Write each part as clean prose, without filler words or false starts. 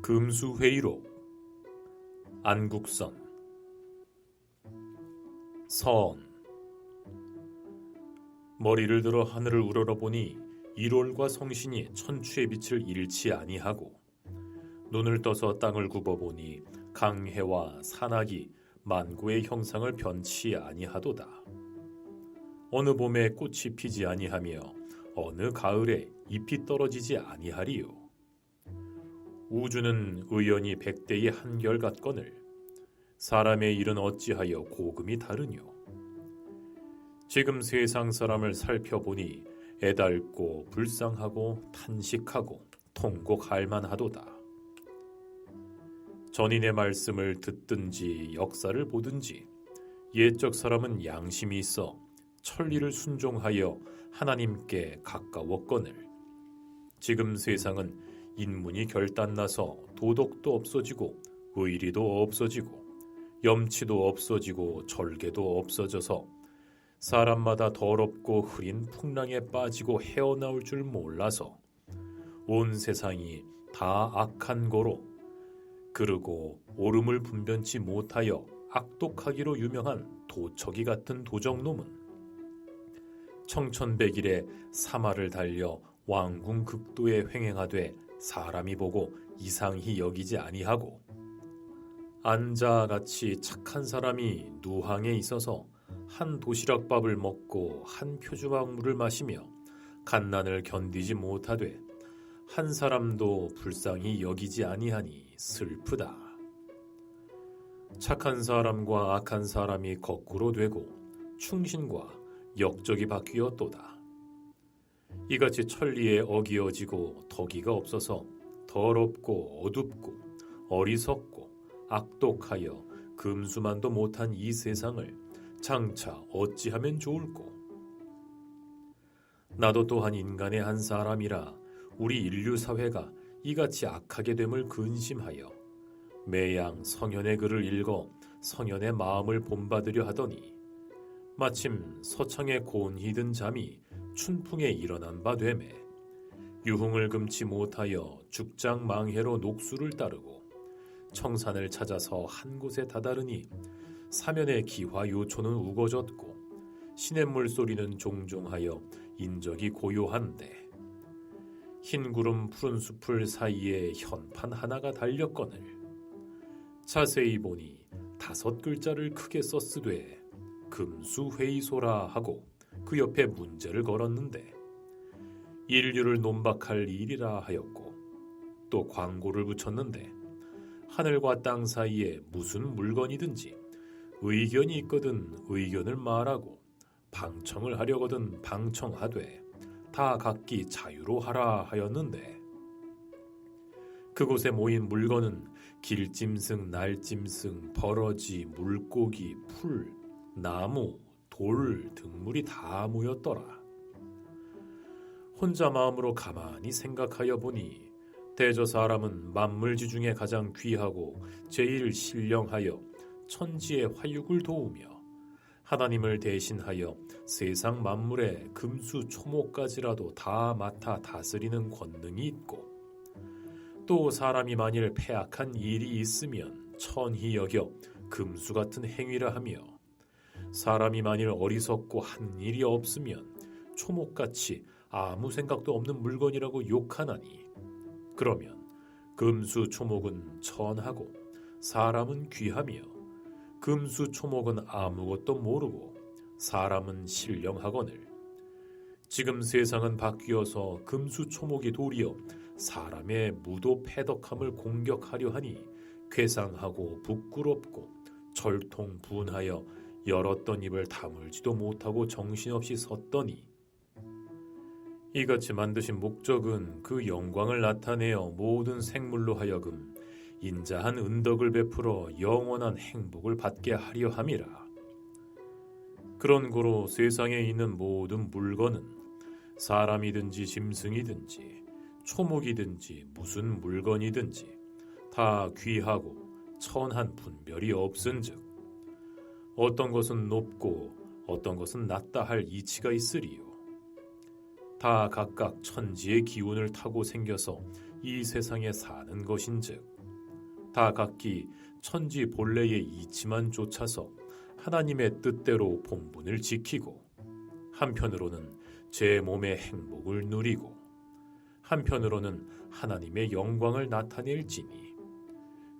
금수회의록 안국선 선 머리를 들어 하늘을 우러러보니 일월과 성신이 천추의 빛을 잃지 아니하고 눈을 떠서 땅을 굽어보니 강해와 산악이 만고의 형상을 변치 아니하도다. 어느 봄에 꽃이 피지 아니하며 어느 가을에 잎이 떨어지지 아니하리요. 우주는 의연히 백대의 한결같거늘 사람의 일은 어찌하여 고금이 다르뇨. 지금 세상 사람을 살펴보니 애달고 불쌍하고 탄식하고 통곡할 만하도다. 전인의 말씀을 듣든지 역사를 보든지 옛적 사람은 양심이 있어 천리를 순종하여 하나님께 가까웠거늘 지금 세상은 인문이 결단나서 도덕도 없어지고 의리도 없어지고 염치도 없어지고 절개도 없어져서 사람마다 더럽고 흐린 풍랑에 빠지고 헤어나올 줄 몰라서 온 세상이 다 악한 거로 그르고 옳음을 분변치 못하여 악독하기로 유명한 도척이 같은 도적놈은 청천백일에 사마를 달려 왕궁극도에 횡행하되 사람이 보고 이상히 여기지 아니하고 안자같이 착한 사람이 누항에 있어서 한 도시락밥을 먹고 한 표주막 물을 마시며 갓난을 견디지 못하되 한 사람도 불쌍히 여기지 아니하니 슬프다. 착한 사람과 악한 사람이 거꾸로 되고 충신과 역적이 바뀌었도다. 이같이 천리에 어기어지고 덕이가 없어서 더럽고 어둡고 어리석고 악독하여 금수만도 못한 이 세상을 장차 어찌하면 좋을꼬. 나도 또한 인간의 한 사람이라 우리 인류 사회가 이같이 악하게 됨을 근심하여 매양 성현의 글을 읽어 성현의 마음을 본받으려 하더니 마침 서창의 곤히 든 잠이 춘풍에 일어난 바 되매 유흥을 금치 못하여 죽장망해로 녹수를 따르고 청산을 찾아서 한 곳에 다다르니 사면의 기화요초는 우거졌고 시냇물 소리는 종종하여 인적이 고요한데 흰 구름 푸른 숲을 사이에 현판 하나가 달렸거늘 자세히 보니 5글자를 크게 썼으되 금수회의소라 하고 그 옆에 문제를 걸었는데 인류를 논박할 일이라 하였고 또 광고를 붙였는데 하늘과 땅 사이에 무슨 물건이든지 의견이 있거든 의견을 말하고 방청을 하려거든 방청하되 다 각기 자유로 하라 하였는데 그곳에 모인 물건은 길짐승, 날짐승, 버러지, 물고기, 풀, 나무, 돌, 등물이 다 모였더라. 혼자 마음으로 가만히 생각하여 보니 대저 사람은 만물지 중에 가장 귀하고 제일 신령하여 천지의 화육을 도우며 하나님을 대신하여 세상 만물의 금수 초목까지라도 다 맡아 다스리는 권능이 있고 또 사람이 만일 패악한 일이 있으면 천히 여겨 금수 같은 행위를 하며 사람이 만일 어리석고 한 일이 없으면 초목같이 아무 생각도 없는 물건이라고 욕하나니 그러면 금수 초목은 천하고 사람은 귀하며 금수 초목은 아무것도 모르고 사람은 신령하거늘 지금 세상은 바뀌어서 금수 초목이 도리어 사람의 무도 패덕함을 공격하려 하니 괴상하고 부끄럽고 절통분하여 열었던 입을 다물지도 못하고 정신없이 섰더니 이같이 만드신 목적은 그 영광을 나타내어 모든 생물로 하여금 인자한 은덕을 베풀어 영원한 행복을 받게 하려 함이라. 그런 고로 세상에 있는 모든 물건은 사람이든지 짐승이든지 초목이든지 무슨 물건이든지 다 귀하고 천한 분별이 없은즉 어떤 것은 높고 어떤 것은 낮다 할 이치가 있으리요. 다 각각 천지의 기운을 타고 생겨서 이 세상에 사는 것인즉 다 각기 천지 본래의 이치만 쫓아서 하나님의 뜻대로 본분을 지키고 한편으로는 제 몸의 행복을 누리고 한편으로는 하나님의 영광을 나타낼지니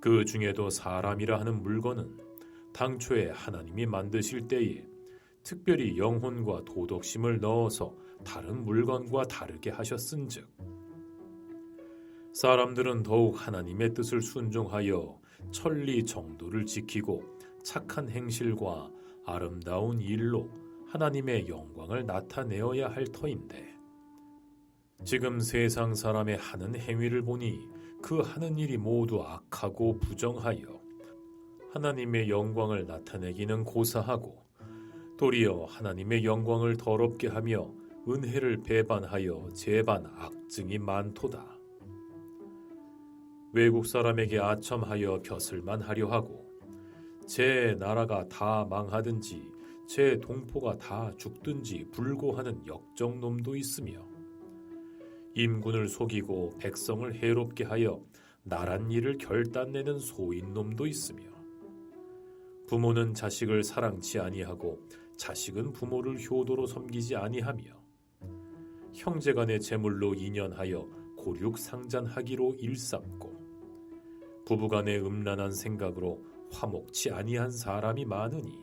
그 중에도 사람이라 하는 물건은 당초에 하나님이 만드실 때에 특별히 영혼과 도덕심을 넣어서 다른 물건과 다르게 하셨은즉 사람들은 더욱 하나님의 뜻을 순종하여 천리 정도를 지키고 착한 행실과 아름다운 일로 하나님의 영광을 나타내어야 할 터인데 지금 세상 사람의 하는 행위를 보니 그 하는 일이 모두 악하고 부정하여 하나님의 영광을 나타내기는 고사하고 도리어 하나님의 영광을 더럽게 하며 은혜를 배반하여 재반 악증이 많도다. 외국 사람에게 아첨하여 벼슬만 하려 하고 제 나라가 다 망하든지 제 동포가 다 죽든지 불고하는 역정놈도 있으며 임군을 속이고 백성을 해롭게 하여 나란 일을 결단내는 소인놈도 있으며 부모는 자식을 사랑치 아니하고 자식은 부모를 효도로 섬기지 아니하며 형제간의 재물로 인연하여 고륙상잔하기로 일삼고 부부간의 음란한 생각으로 화목치 아니한 사람이 많으니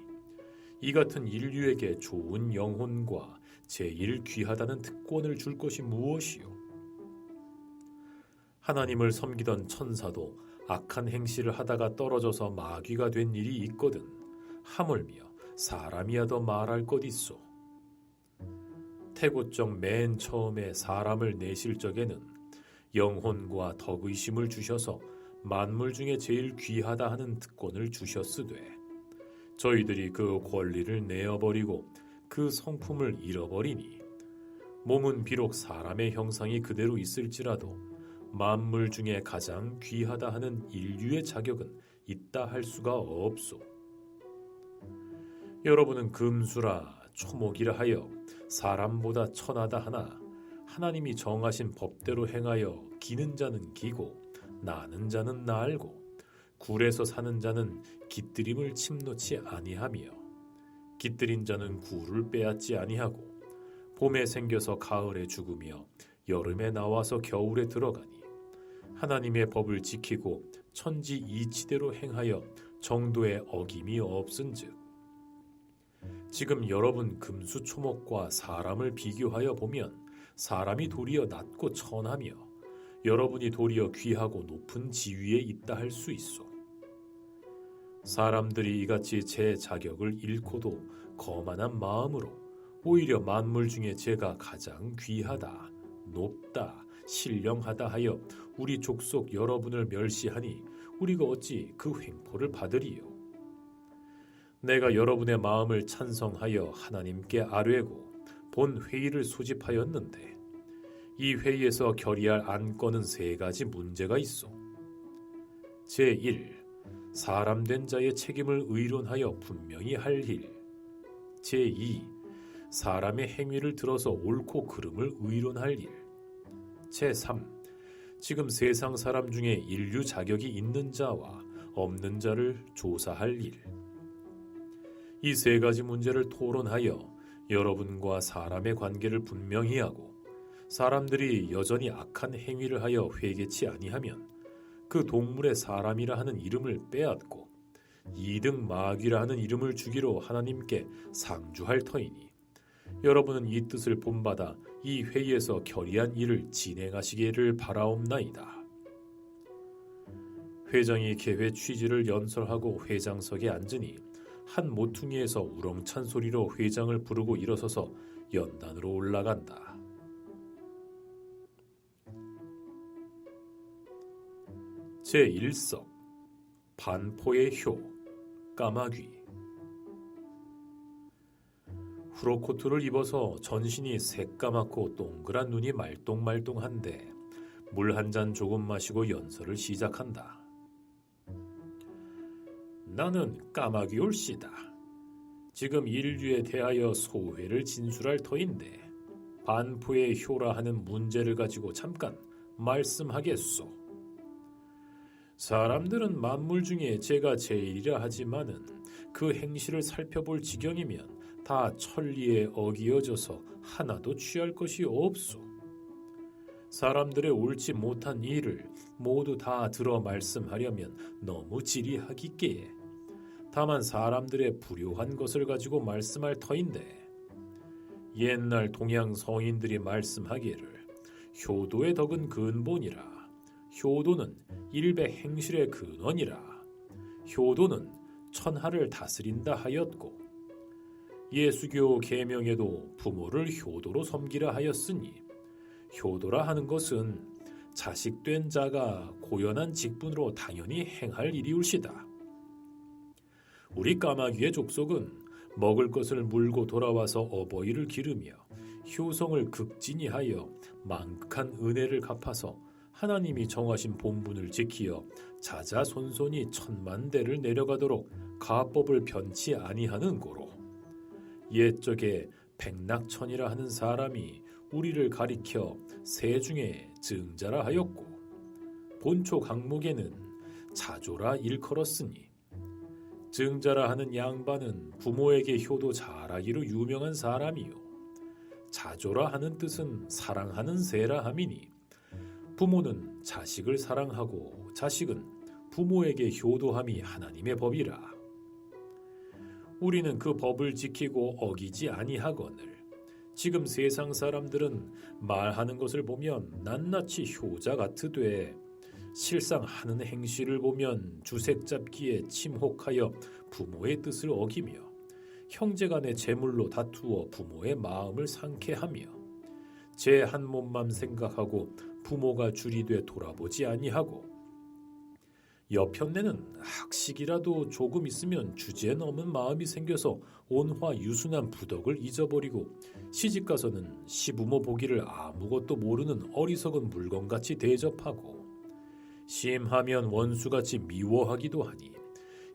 이 같은 인류에게 좋은 영혼과 제일 귀하다는 특권을 줄 것이 무엇이요? 하나님을 섬기던 천사도 악한 행실을 하다가 떨어져서 마귀가 된 일이 있거든 하물며 사람이야 더 말할 것 있소. 태고적 맨 처음에 사람을 내실 적에는 영혼과 덕의심을 주셔서 만물 중에 제일 귀하다 하는 특권을 주셨으되 저희들이 그 권리를 내어버리고 그 성품을 잃어버리니 몸은 비록 사람의 형상이 그대로 있을지라도 만물 중에 가장 귀하다 하는 인류의 자격은 있다 할 수가 없소. 여러분은 금수라 초목이라 하여 사람보다 천하다 하나 하나님이 정하신 법대로 행하여 기는 자는 기고 나는 자는 나알고 굴에서 사는 자는 깃들임을 침놓지 아니하며 깃들인 자는 굴을 빼앗지 아니하고 봄에 생겨서 가을에 죽으며 여름에 나와서 겨울에 들어가니 하나님의 법을 지키고 천지 이치대로 행하여 정도의 어김이 없은즉 지금 여러분 금수초목과 사람을 비교하여 보면 사람이 도리어 낮고 천하며 여러분이 도리어 귀하고 높은 지위에 있다 할 수 있소. 사람들이 이같이 제 자격을 잃고도 거만한 마음으로 오히려 만물 중에 제가 가장 귀하다, 높다, 신령하다 하여 우리 족속 여러분을 멸시하니 우리가 어찌 그 횡포를 받으리요. 내가 여러분의 마음을 찬성하여 하나님께 아뢰고 본 회의를 소집하였는데 이 회의에서 결의할 안건은 세 가지 문제가 있어. 제1. 사람 된 자의 책임을 의론하여 분명히 할 일. 제2. 사람의 행위를 들어서 옳고 그름을 의론할 일. 제3. 지금 세상 사람 중에 인류 자격이 있는 자와 없는 자를 조사할 일. 이 세 가지 문제를 토론하여 여러분과 사람의 관계를 분명히 하고 사람들이 여전히 악한 행위를 하여 회개치 아니하면 그 동물의 사람이라 하는 이름을 빼앗고 이등 마귀라 하는 이름을 주기로 하나님께 상주할 터이니 여러분은 이 뜻을 본받아 이 회의에서 결의한 일을 진행하시기를 바라옵나이다. 회장이 개회 취지를 연설하고 회장석에 앉으니 한 모퉁이에서 우렁찬 소리로 회장을 부르고 일어서서 연단으로 올라간다. 제1석 반포의 효 까마귀. 후로코트를 입어서 전신이 새까맣고 동그란 눈이 말똥말똥한데 물 한 잔 조금 마시고 연설을 시작한다. 나는 까마귀 올시다. 지금 인류에 대하여 소회를 진술할 터인데 반포의 효라 하는 문제를 가지고 잠깐 말씀하겠소. 사람들은 만물 중에 제가 제일이라 하지만은 그 행실을 살펴볼 지경이면 다 천리에 어기어져서 하나도 취할 것이 없소. 사람들의 옳지 못한 일을 모두 다 들어 말씀하려면 너무 지리하기께 다만 사람들의 불효한 것을 가지고 말씀할 터인데, 옛날 동양 성인들이 말씀하기를 효도의 덕은 근본이라, 효도는 일백 행실의 근원이라, 효도는 천하를 다스린다 하였고, 예수교 계명에도 부모를 효도로 섬기라 하였으니, 효도라 하는 것은 자식된 자가 고연한 직분으로 당연히 행할 일이울시다. 우리 까마귀의 족속은 먹을 것을 물고 돌아와서 어버이를 기르며 효성을 극진히 하여 만극한 은혜를 갚아서 하나님이 정하신 본분을 지키어 자자손손이 천만대를 내려가도록 가법을 변치 아니하는 고로, 옛적에 백낙천이라 하는 사람이 우리를 가리켜 새 중에 증자라 하였고, 본초 강목에는 자조라 일컬었으니, 증자라 하는 양반은 부모에게 효도 잘하기로 유명한 사람이요, 자조라 하는 뜻은 사랑하는 새라 함이니, 부모는 자식을 사랑하고 자식은 부모에게 효도함이 하나님의 법이라. 우리는 그 법을 지키고 어기지 아니하거늘 지금 세상 사람들은 말하는 것을 보면 낱낱이 효자 같으되 실상 하는 행실을 보면 주색 잡기에 침혹하여 부모의 뜻을 어기며 형제간의 재물로 다투어 부모의 마음을 상케하며 제 한 몸만 생각하고 부모가 줄이 돼 돌아보지 아니하고, 여편네는 학식이라도 조금 있으면 주제에 넘은 마음이 생겨서 온화 유순한 부덕을 잊어버리고 시집가서는 시부모 보기를 아무것도 모르는 어리석은 물건같이 대접하고, 심하면 원수같이 미워하기도 하니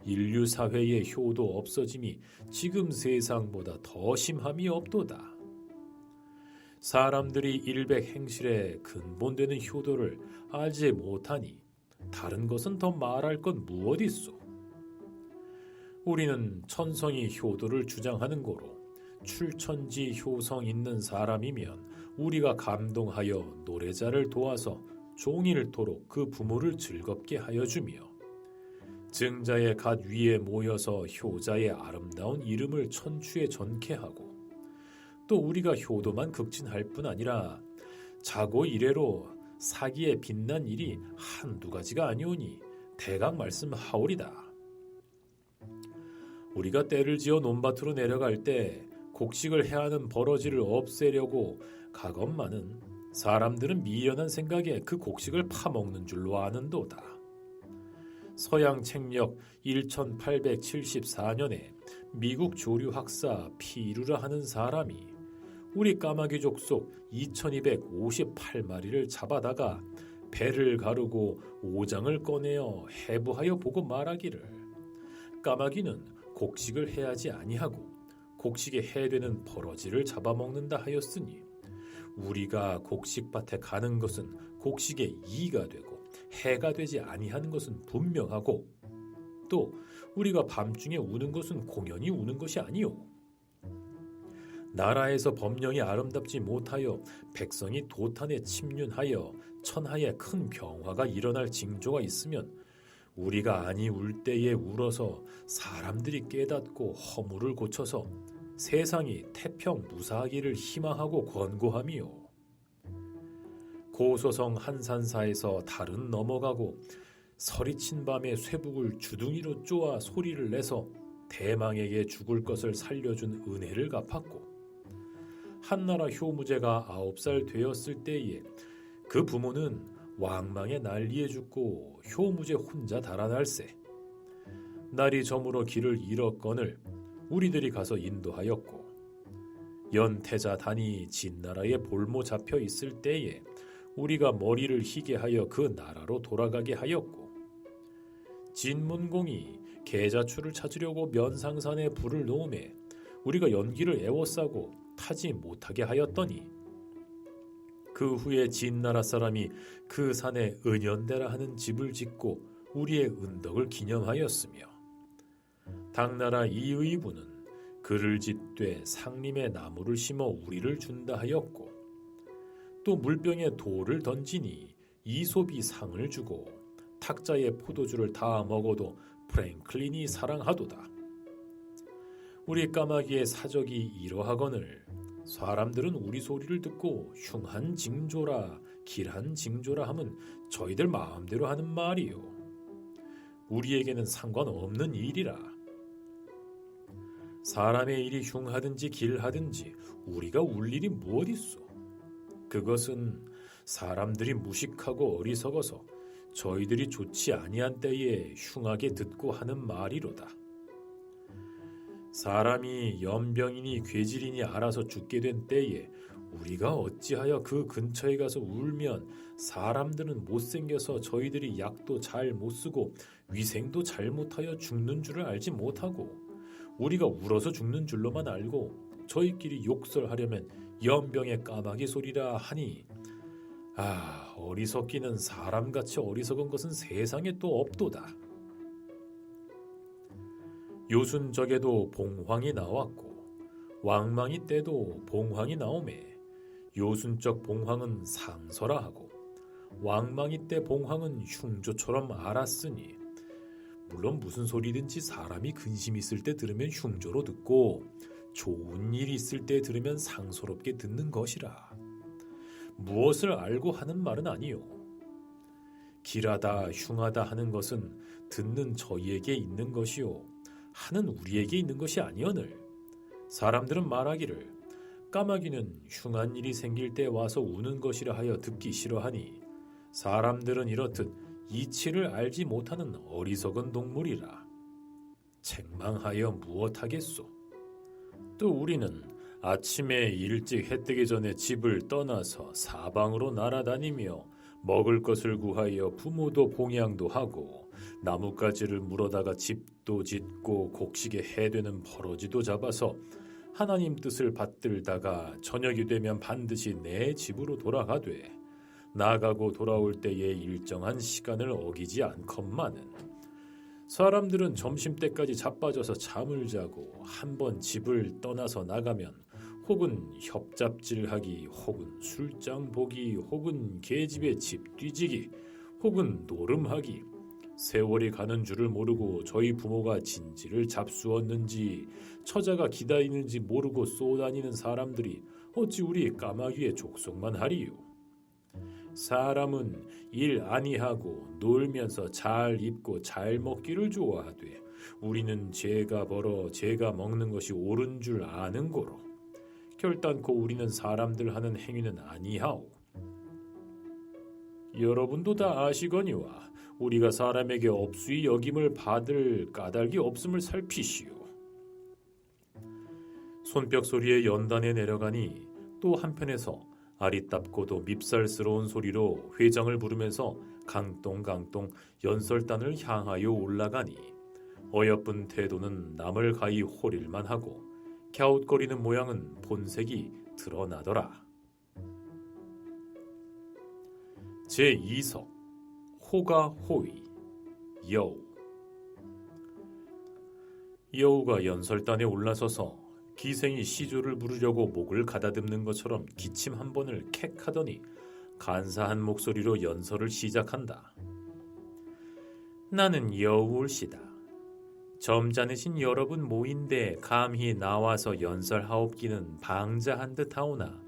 인류 사회의 효도 없어짐이 지금 세상보다 더 심함이 없도다. 사람들이 일백 행실에 근본되는 효도를 알지 못하니 다른 것은 더 말할 건 무엇이소. 우리는 천성이 효도를 주장하는 고로 출천지 효성 있는 사람이면 우리가 감동하여 노래자를 도와서 종일토록 그 부모를 즐겁게 하여 주며, 증자의 갓 위에 모여서 효자의 아름다운 이름을 천추에 전케하고, 또 우리가 효도만 극진할 뿐 아니라 자고 이래로 사기에 빛난 일이 한두 가지가 아니오니 대강 말씀하오리다. 우리가 때를 지어 논밭으로 내려갈 때 곡식을 해하는 버러지를 없애려고 가건만은 사람들은 미련한 생각에 그 곡식을 파먹는 줄로 아는도다. 서양 책력 1874년에 미국 조류 학사 피루라 하는 사람이 우리 까마귀 족속 2258마리를 잡아다가 배를 가르고 오장을 꺼내어 해부하여 보고 말하기를, 까마귀는 곡식을 해하지 아니하고 곡식에 해되는 버러지를 잡아먹는다 하였으니, 우리가 곡식밭에 가는 것은 곡식에 이가 되고 해가 되지 아니하는 것은 분명하고, 또 우리가 밤중에 우는 것은 공연히 우는 것이 아니오. 나라에서 법령이 아름답지 못하여 백성이 도탄에 침륜하여 천하에 큰 병화가 일어날 징조가 있으면 우리가 아니 울 때에 울어서 사람들이 깨닫고 허물을 고쳐서 세상이 태평 무사하기를 희망하고 권고함이요. 고소성 한산사에서 달은 넘어가고 서리친 밤에 쇠북을 주둥이로 쪼아 소리를 내서 대망에게 죽을 것을 살려준 은혜를 갚았고, 한나라 효무제가 9살 되었을 때에 그 부모는 왕망의 난리에 죽고 효무제 혼자 달아날세. 날이 저물어 길을 잃었거늘 우리들이 가서 인도하였고, 연태자 단이 진나라에 볼모 잡혀 있을 때에 우리가 머리를 희게 하여 그 나라로 돌아가게 하였고, 진문공이 계자추를 찾으려고 면상산에 불을 놓음에 우리가 연기를 애워싸고 타지 못하게 하였더니, 그 후에 진나라 사람이 그 산에 은연대라 하는 집을 짓고 우리의 은덕을 기념하였으며 당나라 이의부는 그를 짓되 상림에 나무를 심어 우리를 준다 하였고 또 물병에 돌을 던지니 이솝이 상을 주고 탁자에 포도주를 다 먹어도 프랭클린이 사랑하도다. 우리 까마귀의 사적이 이러하거늘 사람들은 우리 소리를 듣고 흉한 징조라 길한 징조라 하면 저희들 마음대로 하는 말이요. 우리에게는 상관없는 일이라. 사람의 일이 흉하든지 길하든지 우리가 울 일이 무엇이소? 그것은 사람들이 무식하고 어리석어서 저희들이 좋지 아니한 때에 흉하게 듣고 하는 말이로다. 사람이 연병이니 괴질이니 알아서 죽게 된 때에 우리가 어찌하여 그 근처에 가서 울면 사람들은 못생겨서 저희들이 약도 잘 못쓰고 위생도 잘못하여 죽는 줄을 알지 못하고 우리가 울어서 죽는 줄로만 알고 저희끼리 욕설하려면 연병의 까마귀 소리라 하니 어리석기는 사람같이 어리석은 것은 세상에 또 없도다. 요순적에도 봉황이 나왔고 왕망이 때도 봉황이 나오매 요순적 봉황은 상서라 하고 왕망이 때 봉황은 흉조처럼 알았으니 물론 무슨 소리든지 사람이 근심 있을 때 들으면 흉조로 듣고 좋은 일이 있을 때 들으면 상서롭게 듣는 것이라. 무엇을 알고 하는 말은 아니요. 길하다 흉하다 하는 것은 듣는 저희에게 있는 것이요 하는 우리에게 있는 것이 아니오늘. 사람들은 말하기를 까마귀는 흉한 일이 생길 때 와서 우는 것이라 하여 듣기 싫어하니 사람들은 이렇듯 이치를 알지 못하는 어리석은 동물이라. 책망하여 무엇하겠소? 또 우리는 아침에 일찍 해 뜨기 전에 집을 떠나서 사방으로 날아다니며 먹을 것을 구하여 부모도 봉양도 하고 나뭇가지를 물어다가 집도 짓고 곡식에 해되는 버러지도 잡아서 하나님 뜻을 받들다가 저녁이 되면 반드시 내 집으로 돌아가되 나가고 돌아올 때에 일정한 시간을 어기지 않건만은 사람들은 점심때까지 자빠져서 잠을 자고 한번 집을 떠나서 나가면 혹은 협잡질하기 혹은 술장 보기 혹은 계집에 집 뒤지기 혹은 노름하기 세월이 가는 줄을 모르고 저희 부모가 진지를 잡수었는지 처자가 기다리는지 모르고 쏘다니는 사람들이 어찌 우리 까마귀의 족속만 하리요. 사람은 일 아니하고 놀면서 잘 입고 잘 먹기를 좋아하되 우리는 죄가 벌어 죄가 먹는 것이 옳은 줄 아는 고로 결단코 우리는 사람들 하는 행위는 아니하오. 여러분도 다 아시거니와 우리가 사람에게 업수히 여김을 받을 까닭이 없음을 살피시오. 손뼉 소리에 연단에 내려가니 또 한편에서 아리답고도 밉살스러운 소리로 회장을 부르면서 강똥강똥 연설단을 향하여 올라가니 어여쁜 태도는 남을 가히 호릴만 하고 갸웃거리는 모양은 본색이 드러나더라. 제2석 호가 호위 여우. 여우가 연설단에 올라서서 기생이 시조를 부르려고 목을 가다듬는 것처럼 기침 한 번을 캑 하더니 간사한 목소리로 연설을 시작한다. 나는 여우올시다. 점잖으신 여러분 모인데 감히 나와서 연설하옵기는 방자한 듯하오나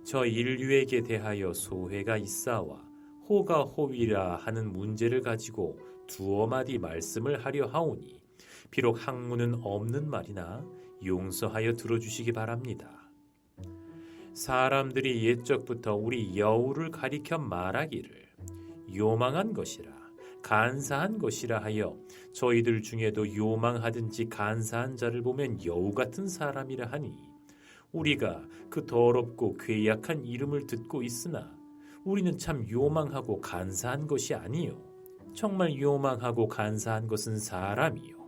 저 인류에게 대하여 소회가 있사와 호가 호위라 하는 문제를 가지고 두어 마디 말씀을 하려 하오니 비록 학문은 없는 말이나 용서하여 들어주시기 바랍니다. 사람들이 옛적부터 우리 여우를 가리켜 말하기를 요망한 것이라 간사한 것이라 하여 저희들 중에도 요망하든지 간사한 자를 보면 여우 같은 사람이라 하니 우리가 그 더럽고 괴약한 이름을 듣고 있으나 우리는 참 요망하고 간사한 것이 아니요 정말 요망하고 간사한 것은 사람이요.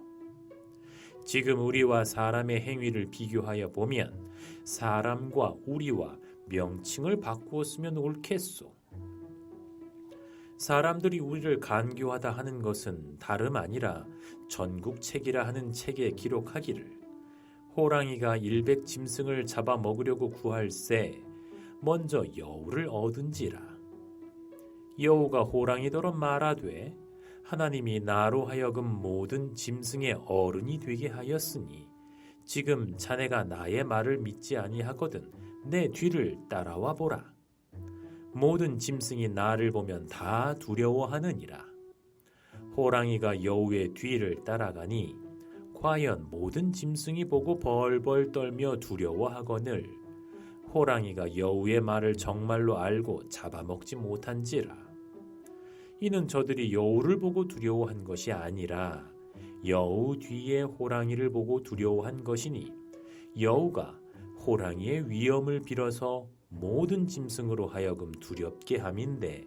지금 우리와 사람의 행위를 비교하여 보면 사람과 우리와 명칭을 바꾸었으면 옳겠소. 사람들이 우리를 간교하다 하는 것은 다름 아니라 전국책이라 하는 책에 기록하기를 호랑이가 일백 짐승을 잡아 먹으려고 구할새 먼저 여우를 얻은지라. 여우가 호랑이더러 말하되 하나님이 나로 하여금 모든 짐승의 어른이 되게 하였으니 지금 자네가 나의 말을 믿지 아니하거든 내 뒤를 따라와 보라. 모든 짐승이 나를 보면 다 두려워하느니라. 호랑이가 여우의 뒤를 따라가니 과연 모든 짐승이 보고 벌벌 떨며 두려워하거늘 호랑이가 여우의 말을 정말로 알고 잡아먹지 못한지라. 이는 저들이 여우를 보고 두려워한 것이 아니라 여우 뒤에 호랑이를 보고 두려워한 것이니 여우가 호랑이의 위엄을 빌어서 모든 짐승으로 하여금 두렵게 함인데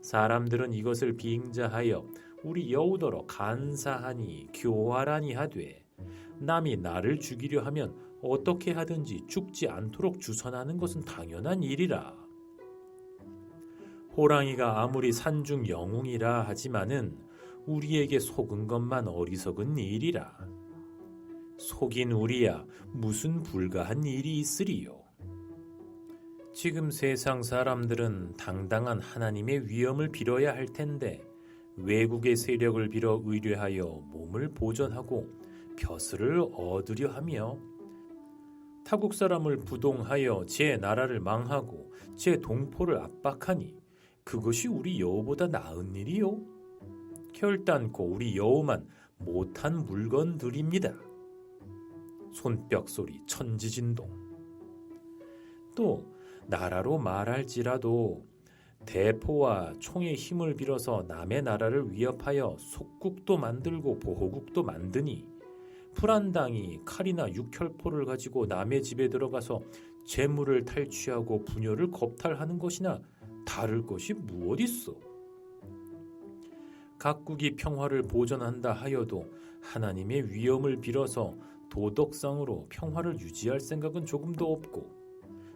사람들은 이것을 빙자하여 우리 여우더러 간사하니 교활하니 하되 남이 나를 죽이려 하면 어떻게 하든지 죽지 않도록 주선하는 것은 당연한 일이라. 호랑이가 아무리 산중 영웅이라 하지만은 우리에게 속은 것만 어리석은 일이라. 속인 우리야 무슨 불가한 일이 있으리요. 지금 세상 사람들은 당당한 하나님의 위엄을 빌어야 할 텐데 외국의 세력을 빌어 의뢰하여 몸을 보전하고 벼슬을 얻으려 하며 타국 사람을 부동하여 제 나라를 망하고 제 동포를 압박하니 그것이 우리 여우보다 나은 일이요? 결단코 우리 여우만 못한 물건들입니다. 손뼉 소리 천지진동. 또 나라로 말할지라도 대포와 총의 힘을 빌어서 남의 나라를 위협하여 속국도 만들고 보호국도 만드니 불안당이 칼이나 육혈포를 가지고 남의 집에 들어가서 재물을 탈취하고 부녀를 겁탈하는 것이나 다를 것이 무엇 있어? 각국이 평화를 보전한다 하여도 하나님의 위엄을 빌어서 도덕상으로 평화를 유지할 생각은 조금도 없고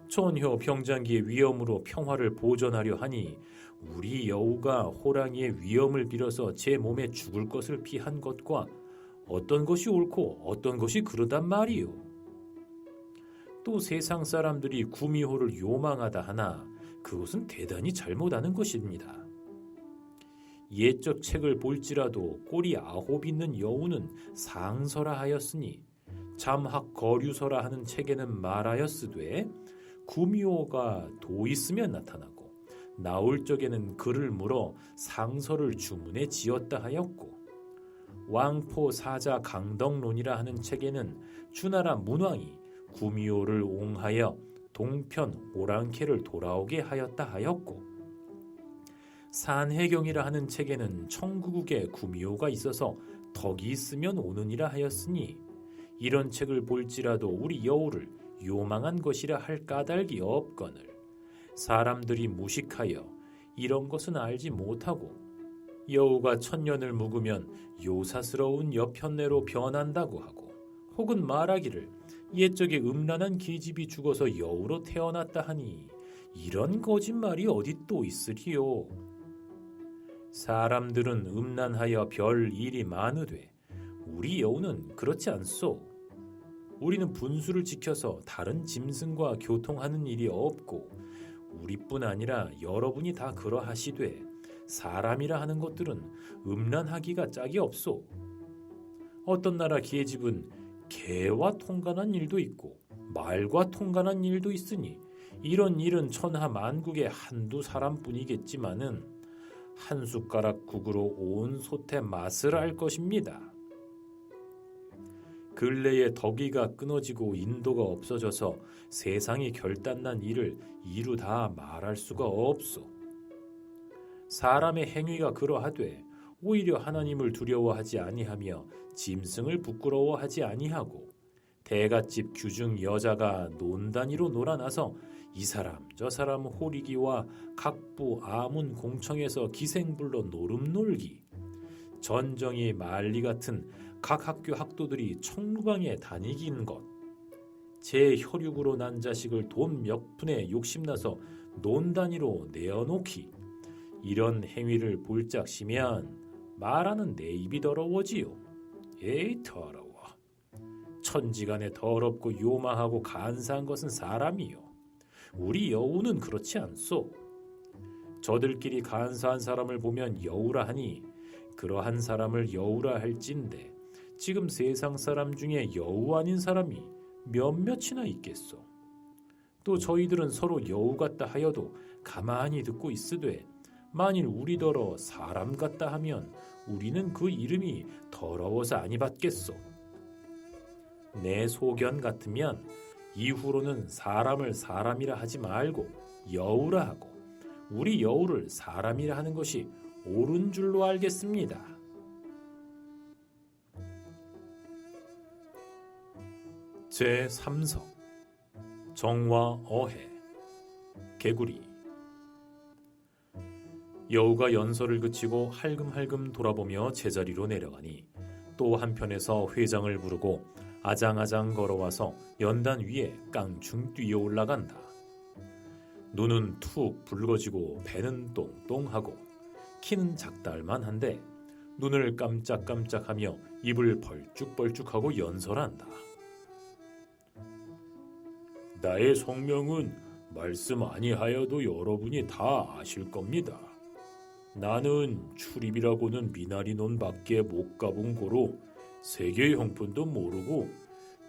전혀 병장기의 위엄으로 평화를 보전하려 하니 우리 여우가 호랑이의 위엄을 빌어서 제 몸에 죽을 것을 피한 것과 어떤 것이 옳고 어떤 것이 그르단 말이요. 또 세상 사람들이 구미호를 요망하다 하나 그것은 대단히 잘못하는 것입니다. 옛적 책을 볼지라도 꼬리 9 있는 여우는 상서라 하였으니 잠학 거류서라 하는 책에는 말하였으되 구미호가 도 있으면 나타나고 나올 적에는 그를 물어 상서를 주문에 지었다 하였고 왕포 사자 강덕론이라 하는 책에는 주나라 문왕이 구미호를 옹하여 동편 오랑캐를 돌아오게 하였다 하였고 산해경이라 하는 책에는 청구국에 구미호가 있어서 덕이 있으면 오느니라 하였으니 이런 책을 볼지라도 우리 여우를 요망한 것이라 할 까닭이 없거늘 사람들이 무식하여 이런 것은 알지 못하고 여우가 1000년을 묵으면 요사스러운 여편네로 변한다고 하고 혹은 말하기를 옛적에 음란한 계집이 죽어서 여우로 태어났다 하니 이런 거짓말이 어디 또 있으리요. 사람들은 음란하여 별 일이 많으되 우리 여우는 그렇지 않소. 우리는 분수를 지켜서 다른 짐승과 교통하는 일이 없고 우리뿐 아니라 여러분이 다 그러하시되 사람이라 하는 것들은 음란하기가 짝이 없소. 어떤 나라 계집은 개와 통관한 일도 있고 말과 통관한 일도 있으니 이런 일은 천하 만국의 한두 사람뿐이겠지만은 한 숟가락 국으로 온 솥의 맛을 알 것입니다. 근래에 덕이가 끊어지고 인도가 없어져서 세상이 결단난 일을 이루 다 말할 수가 없소. 사람의 행위가 그러하되 오히려 하나님을 두려워하지 아니하며 짐승을 부끄러워하지 아니하고 대갓집 규중 여자가 논단위로 놀아나서 이 사람 저 사람 호리기와 각부 아문 공청에서 기생불로 노름 놀기 전정이 말리 같은 각 학교 학도들이 청루방에 다니긴 것 제 혈육으로 난 자식을 돈 몇 푼에 욕심나서 논단위로 내어놓기, 이런 행위를 볼짝시면 말하는 내 입이 더러워지요. 에이 더러워. 천지간에 더럽고 요망하고 간사한 것은 사람이요. 우리 여우는 그렇지 않소. 저들끼리 간사한 사람을 보면 여우라 하니 그러한 사람을 여우라 할진대 지금 세상 사람 중에 여우 아닌 사람이 몇몇이나 있겠소. 또 저희들은 서로 여우 같다 하여도 가만히 듣고 있으되 만일 우리더러 사람 같다 하면 우리는 그 이름이 더러워서 아니 받겠소. 내 소견 같으면 이후로는 사람을 사람이라 하지 말고 여우라 하고 우리 여우를 사람이라 하는 것이 옳은 줄로 알겠습니다. 제3서 정화어해 개구리. 여우가 연설을 그치고 할금할금 돌아보며 제자리로 내려가니 또 한편에서 회장을 부르고 아장아장 걸어와서 연단 위에 깡충 뛰어 올라간다. 눈은 툭 붉어지고 배는 똥똥하고 키는 작달만한데 눈을 깜짝깜짝하며 입을 벌쭉벌쭉하고 연설한다. 나의 성명은 말씀 아니하여도 여러분이 다 아실 겁니다. 나는 출입이라고는 미나리 논밖에 못 가본 고로 세계 형편도 모르고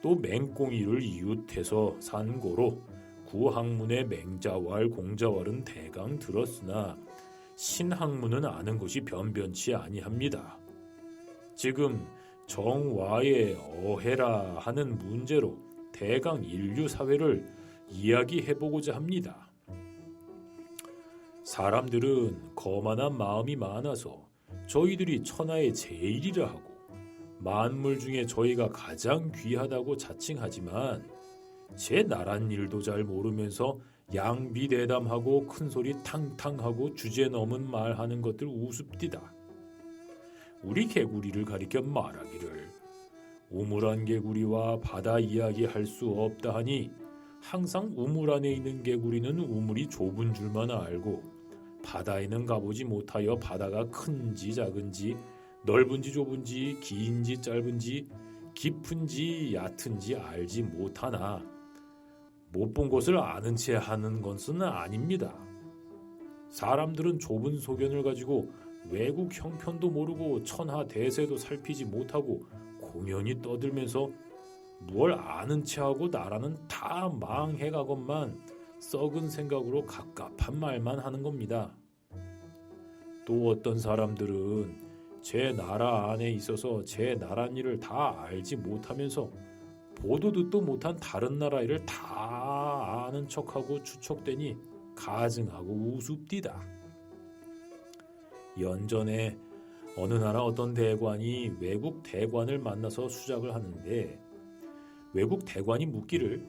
또 맹꽁이를 이웃해서 산 고로 구학문의 맹자왈 공자왈은 대강 들었으나 신학문은 아는 것이 변변치 아니합니다. 지금 정화의 어해라 하는 문제로 대강 인류 사회를 이야기해보고자 합니다. 사람들은 거만한 마음이 많아서 저희들이 천하의 제일이라 하고 만물 중에 저희가 가장 귀하다고 자칭하지만 제 나란 일도 잘 모르면서 양비대담하고 큰소리 탕탕하고 주제 넘은 말하는 것들 우습디다. 우리 개구리를 가리켜 말하기를 우물안 개구리와 바다 이야기 할 수 없다 하니 항상 우물 안에 있는 개구리는 우물이 좁은 줄만 알고 바다에는 가보지 못하여 바다가 큰지 작은지 넓은지 좁은지 긴지 짧은지 깊은지 얕은지 알지 못하나 못 본 것을 아는 채 하는 것은 아닙니다. 사람들은 좁은 소견을 가지고 외국 형편도 모르고 천하 대세도 살피지 못하고 공연히 떠들면서 뭘 아는 체하고 나라는 다 망해가건만 썩은 생각으로 갑갑한 말만 하는 겁니다. 또 어떤 사람들은 제 나라 안에 있어서 제 나라 일을 다 알지 못하면서 보도 듣도 못한 다른 나라 일을 다 아는 척하고 추척대니 가증하고 우습디다. 연전에 어느 나라 어떤 대관이 외국 대관을 만나서 수작을 하는데 외국 대관이 묻기를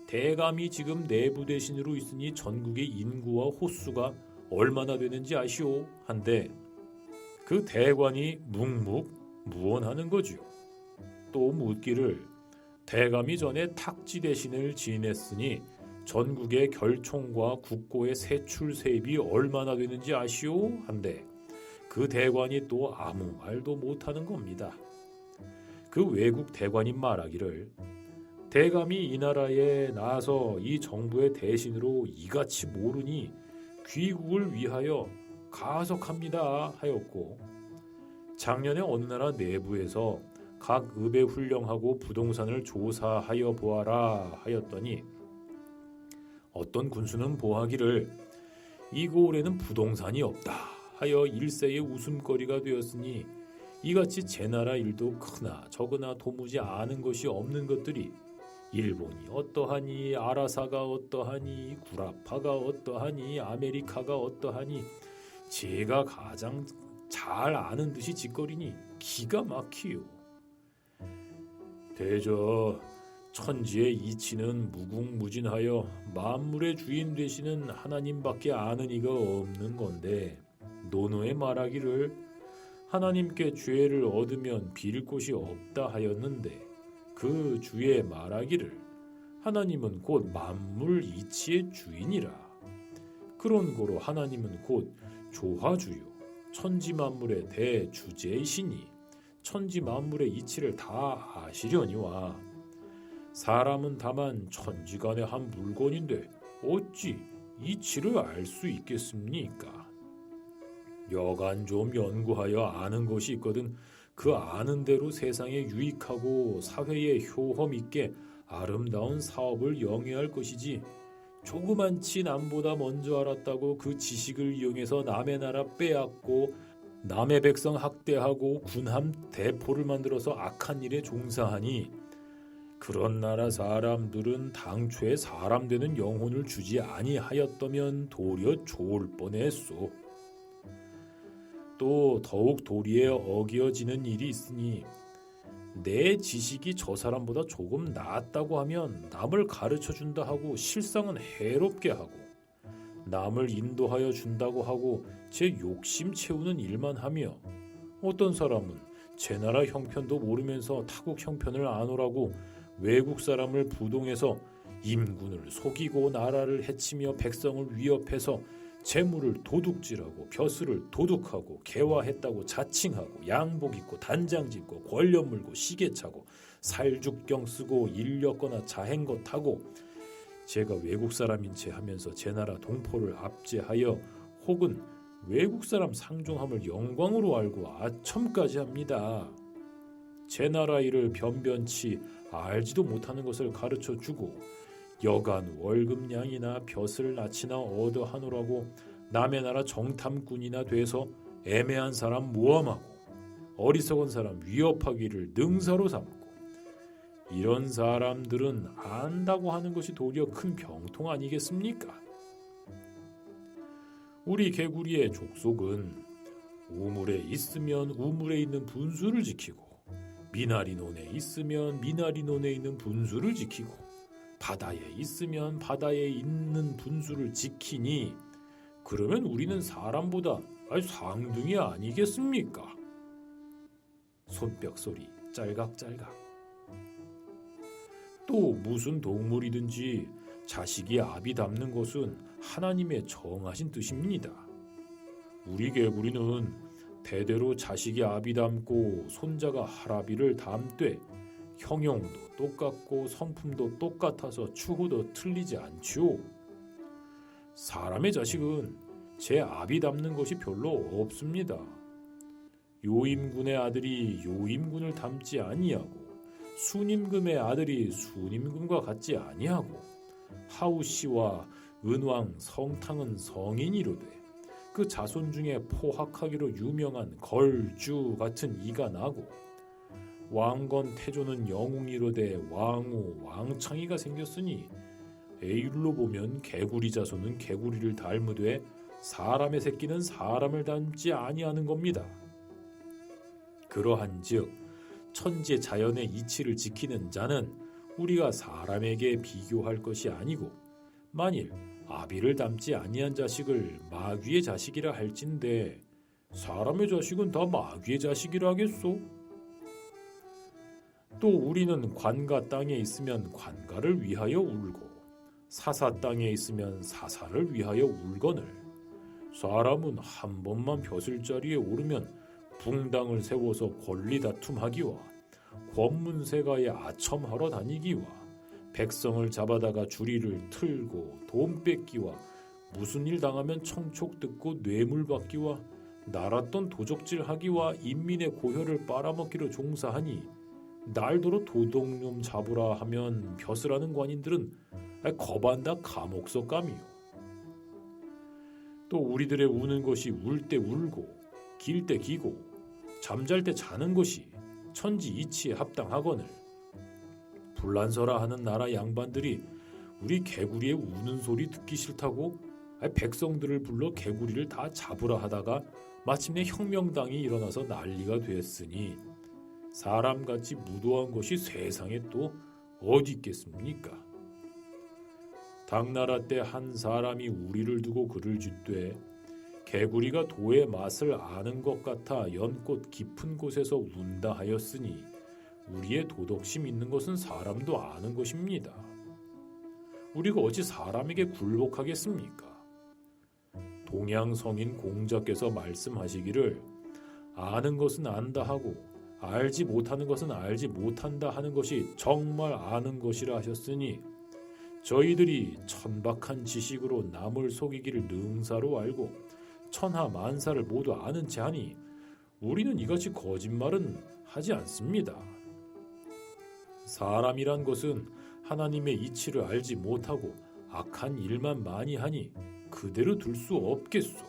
대감이 지금 내부 대신으로 있으니 전국의 인구와 호수가 얼마나 되는지 아시오? 한데 그 대관이 묵묵무언하는 거지요. 또 묻기를 대감이 전에 탁지 대신을 지냈으니 전국의 결총과 국고의 세출 세입이 얼마나 되는지 아시오? 한데 그 대관이 또 아무 말도 못하는 겁니다. 그 외국 대관이 말하기를 대감이 이 나라에 나서 이 정부의 대신으로 이같이 모르니 귀국을 위하여 가석합니다 하였고 작년에 어느 나라 내부에서 각 읍에 훈령하고 부동산을 조사하여 보아라 하였더니 어떤 군수는 보하기를 이 고을에는 부동산이 없다 하여 일세의 웃음거리가 되었으니 이같이 제 나라 일도 크나 적으나 도무지 아는 것이 없는 것들이 일본이 어떠하니 아라사가 어떠하니 구라파가 어떠하니 아메리카가 어떠하니 제가 가장 잘 아는 듯이 짓거리니 기가 막히요. 대저 천지의 이치는 무궁무진하여 만물의 주인 되시는 하나님밖에 아는 이가 없는 건데 노노에 말하기를 하나님께 죄를 얻으면 빌 곳이 없다 하였는데 그 주에 말하기를 하나님은 곧 만물 이치의 주인이라. 그런 고로 하나님은 곧 조화주요 천지 만물의 대주제이시니 천지 만물의 이치를 다 아시려니와 사람은 다만 천지간의 한 물건인데 어찌 이치를 알 수 있겠습니까? 여간 좀 연구하여 아는 것이 있거든 그 아는 대로 세상에 유익하고 사회에 효험 있게 아름다운 사업을 영위할 것이지 조그만치 남보다 먼저 알았다고 그 지식을 이용해서 남의 나라 빼앗고 남의 백성 학대하고 군함 대포를 만들어서 악한 일에 종사하니 그런 나라 사람들은 당초에 사람 되는 영혼을 주지 아니하였다면 도리어 좋을 뻔했소. 또 더욱 도리에 어기어지는 일이 있으니 내 지식이 저 사람보다 조금 낫다고 하면 남을 가르쳐 준다 하고 실상은 해롭게 하고 남을 인도하여 준다고 하고 제 욕심 채우는 일만 하며 어떤 사람은 제 나라 형편도 모르면서 타국 형편을 아노라고 외국 사람을 부동해서 임군을 속이고 나라를 해치며 백성을 위협해서 재물을 도둑질하고 벼슬을 도둑하고 개화했다고 자칭하고 양복 입고 단장 짓고 권력 물고 시계 차고 살죽경 쓰고 인력거나 자행거 타고 제가 외국 사람인 체 하면서 제 나라 동포를 압제하여 혹은 외국 사람 상종함을 영광으로 알고 아첨까지 합니다. 제 나라 일을 변변치 알지도 못하는 것을 가르쳐 주고 여간 월급량이나 벼슬 낯이나 얻어 하노라고 남의 나라 정탐꾼이나 돼서 애매한 사람 모함하고 어리석은 사람 위협하기를 능사로 삼고 이런 사람들은 안다고 하는 것이 도리어 큰 병통 아니겠습니까? 우리 개구리의 족속은 우물에 있으면 우물에 있는 분수를 지키고 미나리 논에 있으면 미나리 논에 있는 분수를 지키고 바다에 있으면 바다에 있는 분수를 지키니 그러면 우리는 사람보다 상등이 아니겠습니까? 손뼉 소리 짤각짤각. 또 무슨 동물이든지 자식이 아비 닮는 것은 하나님의 정하신 뜻입니다. 우리 개구리는 대대로 자식이 아비 닮고 손자가 할아비를 닮되 형용도 똑같고 성품도 똑같아서 추호도 틀리지 않지요. 사람의 자식은 제 아비 닮는 것이 별로 없습니다. 요임군의 아들이 요임군을 닮지 아니하고 순임금의 아들이 순임금과 같지 아니하고 하우씨와 은왕 성탕은 성인이로되 그 자손 중에 포학하기로 유명한 걸주 같은 이가 나고 왕건 태조는 영웅이로되 왕후 왕창이가 생겼으니 에일로 보면 개구리 자손은 개구리를 닮으되 사람의 새끼는 사람을 닮지 아니하는 겁니다. 그러한즉 천지 자연의 이치를 지키는 자는 우리가 사람에게 비교할 것이 아니고 만일 아비를 닮지 아니한 자식을 마귀의 자식이라 할진대 사람의 자식은 다 마귀의 자식이라 하겠소? 또 우리는 관가 땅에 있으면 관가를 위하여 울고 사사 땅에 있으면 사사를 위하여 울거늘 사람은 한 번만 벼슬자리에 오르면 붕당을 세워서 권리 다툼하기와 권문세가에 아첨하러 다니기와 백성을 잡아다가 주리를 틀고 돈 뺏기와 무슨 일 당하면 청촉 듣고 뇌물 받기와 날았던 도적질하기와 인민의 고혈을 빨아먹기로 종사하니 날도로 도둑놈 잡으라 하면 벼슬하는 관인들은 거반다 감옥서 감이요. 또 우리들의 우는 것이 울 때 울고 길 때 기고 잠잘 때 자는 것이 천지 이치에 합당하거늘 불란서라 하는 나라 양반들이 우리 개구리의 우는 소리 듣기 싫다고 백성들을 불러 개구리를 다 잡으라 하다가 마침내 혁명당이 일어나서 난리가 됐으니 사람같이 무도한 것이 세상에 또 어디 있겠습니까? 당나라 때 한 사람이 우리를 두고 글을 짓되 개구리가 도의 맛을 아는 것 같아 연꽃 깊은 곳에서 운다 하였으니 우리의 도덕심 있는 것은 사람도 아는 것입니다. 우리가 어찌 사람에게 굴복하겠습니까? 동양성인 공자께서 말씀하시기를 아는 것은 안다 하고 알지 못하는 것은 알지 못한다 하는 것이 정말 아는 것이라 하셨으니 저희들이 천박한 지식으로 남을 속이기를 능사로 알고 천하 만사를 모두 아는 채 하니 우리는 이같이 거짓말은 하지 않습니다. 사람이란 것은 하나님의 이치를 알지 못하고 악한 일만 많이 하니 그대로 둘 수 없겠소.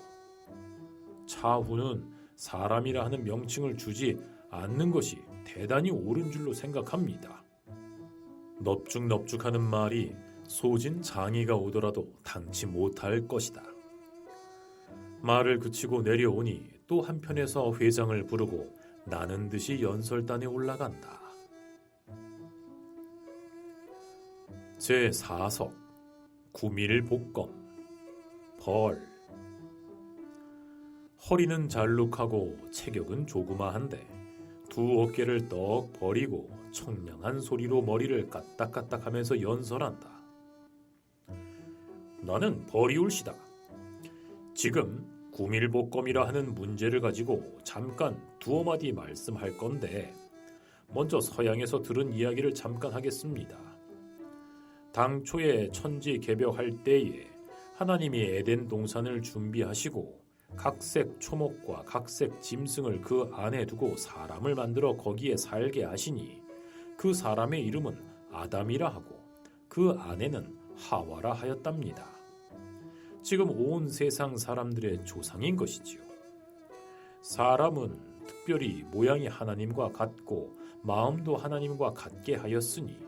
차후는 사람이라 하는 명칭을 주지 않는 것이 대단히 옳은 줄로 생각합니다. 넙죽넙죽하는 말이 소진 장애가 오더라도 당치 못할 것이다. 말을 그치고 내려오니 또 한편에서 회장을 부르고 나는 듯이 연설단에 올라간다. 제4석 구밀복검 벌. 허리는 잘룩하고 체격은 조그마한데 두 어깨를 떡 버리고 청량한 소리로 머리를 까딱까딱하면서 연설한다. 나는 벌이울시다. 지금 구밀복검이라 하는 문제를 가지고 잠깐 두어 마디 말씀할 건데 먼저 서양에서 들은 이야기를 잠깐 하겠습니다. 당초에 천지 개벽할 때에 하나님이 에덴 동산을 준비하시고 각색 초목과 각색 짐승을 그 안에 두고 사람을 만들어 거기에 살게 하시니 그 사람의 이름은 아담이라 하고 그 아내는 하와라 하였답니다. 지금 온 세상 사람들의 조상인 것이지요. 사람은 특별히 모양이 하나님과 같고 마음도 하나님과 같게 하였으니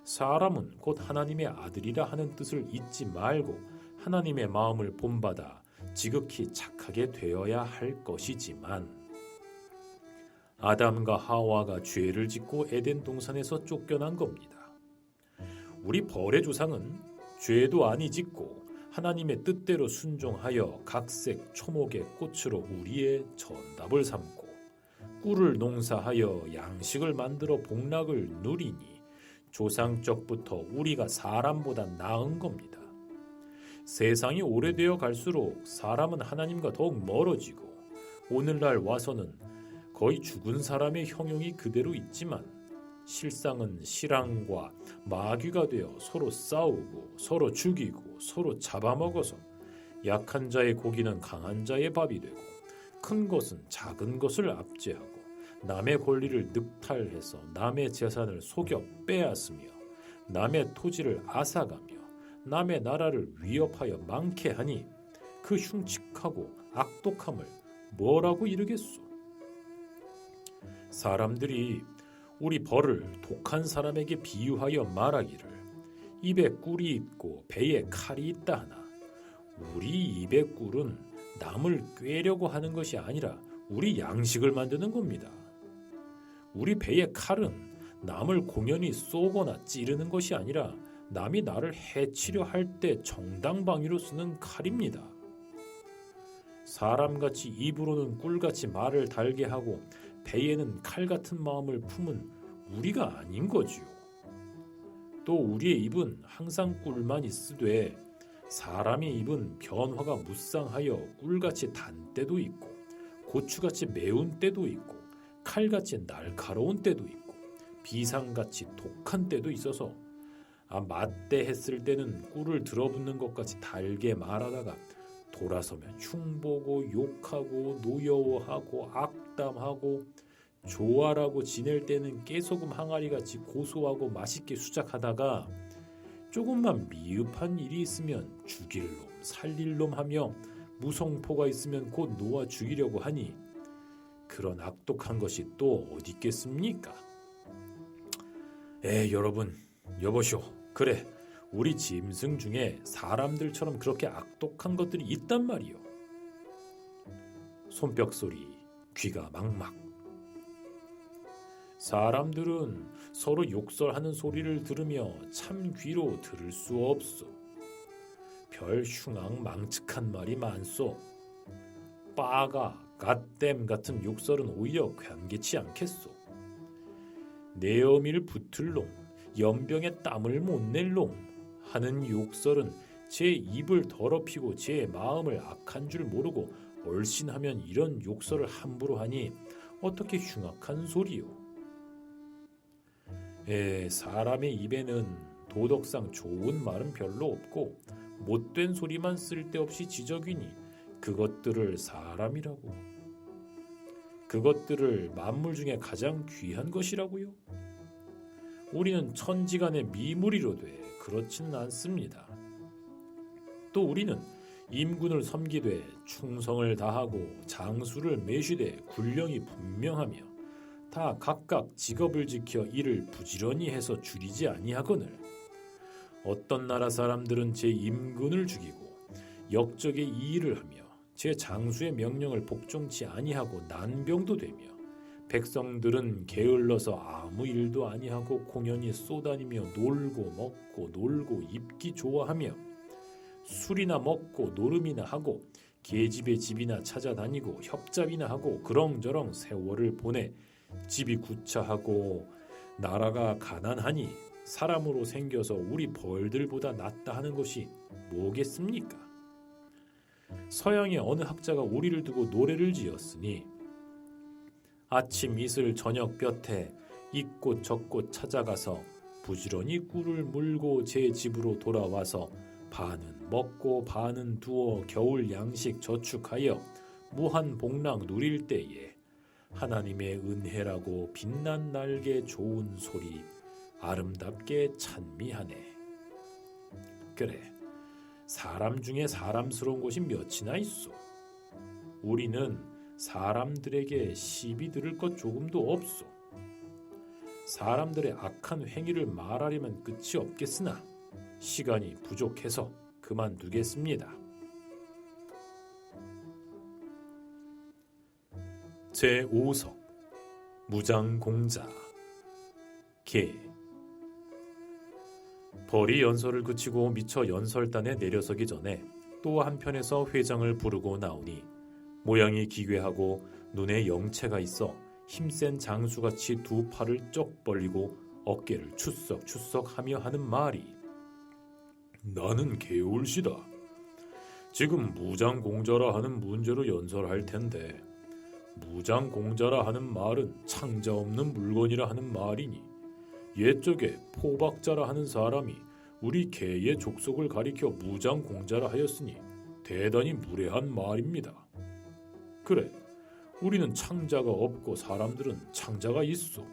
사람은 곧 하나님의 아들이라 하는 뜻을 잊지 말고 하나님의 마음을 본받아 지극히 착하게 되어야 할 것이지만 아담과 하와가 죄를 짓고 에덴 동산에서 쫓겨난 겁니다. 우리 벌의 조상은 죄도 아니 짓고 하나님의 뜻대로 순종하여 각색 초목의 꽃으로 우리의 전답을 삼고 꿀을 농사하여 양식을 만들어 복락을 누리니 조상적부터 우리가 사람보다 나은 겁니다. 세상이 오래되어 갈수록 사람은 하나님과 더욱 멀어지고 오늘날 와서는 거의 죽은 사람의 형용이 그대로 있지만 실상은 실랑과 마귀가 되어 서로 싸우고 서로 죽이고 서로 잡아먹어서 약한 자의 고기는 강한 자의 밥이 되고 큰 것은 작은 것을 압제하고 남의 권리를 늑탈해서 남의 재산을 속여 빼앗으며 남의 토지를 앗아가며 남의 나라를 위협하여 많게 하니 그 흉측하고 악독함을 뭐라고 이르겠소? 사람들이 우리 벌을 독한 사람에게 비유하여 말하기를 입에 꿀이 있고 배에 칼이 있다 하나 우리 입의 꿀은 남을 꿰려고 하는 것이 아니라 우리 양식을 만드는 겁니다. 우리 배의 칼은 남을 공연히 쏘거나 찌르는 것이 아니라 남이 나를 해치려 할 때 정당방위로 쓰는 칼입니다. 사람같이 입으로는 꿀같이 말을 달게 하고 배에는 칼같은 마음을 품은 우리가 아닌 거지요. 또 우리의 입은 항상 꿀만 있으되 사람의 입은 변화가 무쌍하여 꿀같이 단 때도 있고 고추같이 매운 때도 있고 칼같이 날카로운 때도 있고 비상같이 독한 때도 있어서 맞대했을 때는 꿀을 들어붙는 것 같이 달게 말하다가 돌아서면 흉보고 욕하고 노여워하고 악담하고 조화라고 지낼 때는 깨소금 항아리같이 고소하고 맛있게 수작하다가 조금만 미흡한 일이 있으면 죽일 놈 살릴 놈 하며 무성포가 있으면 곧 놓아 죽이려고 하니 그런 악독한 것이 또 어디 있겠습니까? 여러분 여보시오. 그래 우리 짐승 중에 사람들처럼 그렇게 악독한 것들이 있단 말이오. 손뼉 소리 귀가 막막. 사람들은 서로 욕설하는 소리를 들으며 참 귀로 들을 수 없소. 별 흉앙 망측한 말이 많소. 빠가 갓댐 같은 욕설은 오히려 감개치 않겠소. 내 어미를 붙을 놈, 연병에 땀을 못 낼 놈 하는 욕설은 제 입을 더럽히고 제 마음을 악한 줄 모르고 얼씬하면 이런 욕설을 함부로 하니 어떻게 흉악한 소리요. 사람의 입에는 도덕상 좋은 말은 별로 없고 못된 소리만 쓸데없이 지적이니 그것들을 사람이라고. 그것들을 만물 중에 가장 귀한 것이라고요. 우리는 천지간의 미물이로되 그렇지는 않습니다. 또 우리는 임군을 섬기되 충성을 다하고 장수를 매시되 군령이 분명하며 다 각각 직업을 지켜 일을 부지런히 해서 줄이지 아니하거늘 어떤 나라 사람들은 제 임군을 죽이고 역적의 이의를 하며 제 장수의 명령을 복종치 아니하고 난병도 되며 백성들은 게을러서 아무 일도 아니하고 공연히 쏘다니며 놀고 먹고 놀고 입기 좋아하며 술이나 먹고 노름이나 하고 계집의 집이나 찾아다니고 협잡이나 하고 그렁저렁 세월을 보내 집이 구차하고 나라가 가난하니 사람으로 생겨서 우리 벌들보다 낫다 하는 것이 뭐겠습니까? 서양의 어느 학자가 우리를 두고 노래를 지었으니 아침 이슬 저녁 볕에 이곳 저곳 찾아가서 부지런히 꿀을 물고 제 집으로 돌아와서 반은 먹고 반은 두어 겨울 양식 저축하여 무한 복락 누릴 때에 하나님의 은혜라고 빛난 날개 좋은 소리 아름답게 찬미하네. 그래, 사람 중에 사람스러운 곳이 몇이나 있소. 우리는 사람들에게 시비 들을 것 조금도 없소. 사람들의 악한 행위를 말하려면 끝이 없겠으나 시간이 부족해서 그만두겠습니다. 제5석 무장공자 개 벌이 연설을 그치고 미처 연설단에 내려서기 전에 또 한편에서 회장을 부르고 나오니 모양이 기괴하고 눈에 영체가 있어 힘센 장수같이 두 팔을 쩍 벌리고 어깨를 추석추석하며 하는 말이 나는 개울시다. 지금 무장공자라 하는 문제로 연설할 텐데 무장공자라 하는 말은 창자 없는 물건이라 하는 말이니 옛적에 포박자라 하는 사람이 우리 개의 족속을 가리켜 무장공자라 하였으니 대단히 무례한 말입니다. 그래, 우리는 창자가 없고 사람들은 창자가 있어.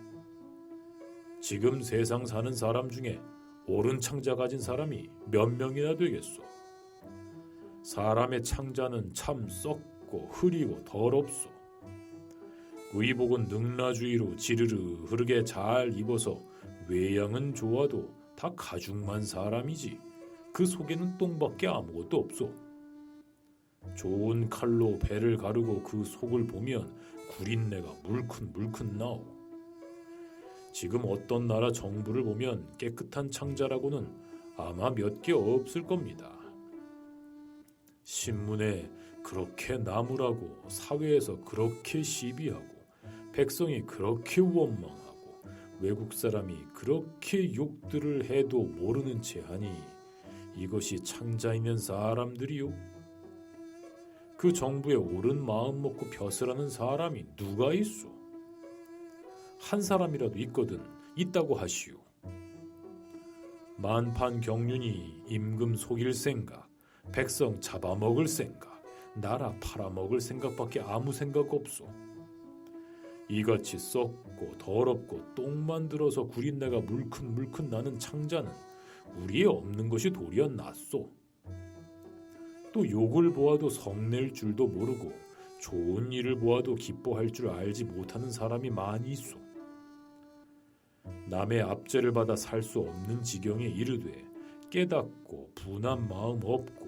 지금 세상 사는 사람 중에 옳은 창자 가진 사람이 몇 명이나 되겠소. 사람의 창자는 참 썩고 흐리고 더럽소. 의복은 능라주의로 지르르 흐르게 잘 입어서 외양은 좋아도 다 가죽만 사람이지 그 속에는 똥밖에 아무것도 없소. 좋은 칼로 배를 가르고 그 속을 보면 구린내가 물큰물큰 나오. 지금 어떤 나라 정부를 보면 깨끗한 창자라고는 아마 몇 개 없을 겁니다. 신문에 그렇게 나무라고 사회에서 그렇게 시비하고 백성이 그렇게 원망하고 외국 사람이 그렇게 욕들을 해도 모르는 채 하니 이것이 창자 있는 사람들이요? 그 정부에 옳은 마음 먹고 벼슬하는 사람이 누가 있소? 한 사람이라도 있다고 하시오. 만판 경륜이 임금 속일 생각, 백성 잡아먹을 생각, 나라 팔아먹을 생각밖에 아무 생각 없소. 이같이 썩고 더럽고 똥만 들어서 구린내가 물큰물큰 나는 창자는 우리에 없는 것이 도리어 낫소. 또 욕을 보아도 성낼 줄도 모르고 좋은 일을 보아도 기뻐할 줄 알지 못하는 사람이 많이 있소. 남의 압제를 받아 살 수 없는 지경에 이르되 깨닫고 분한 마음 없고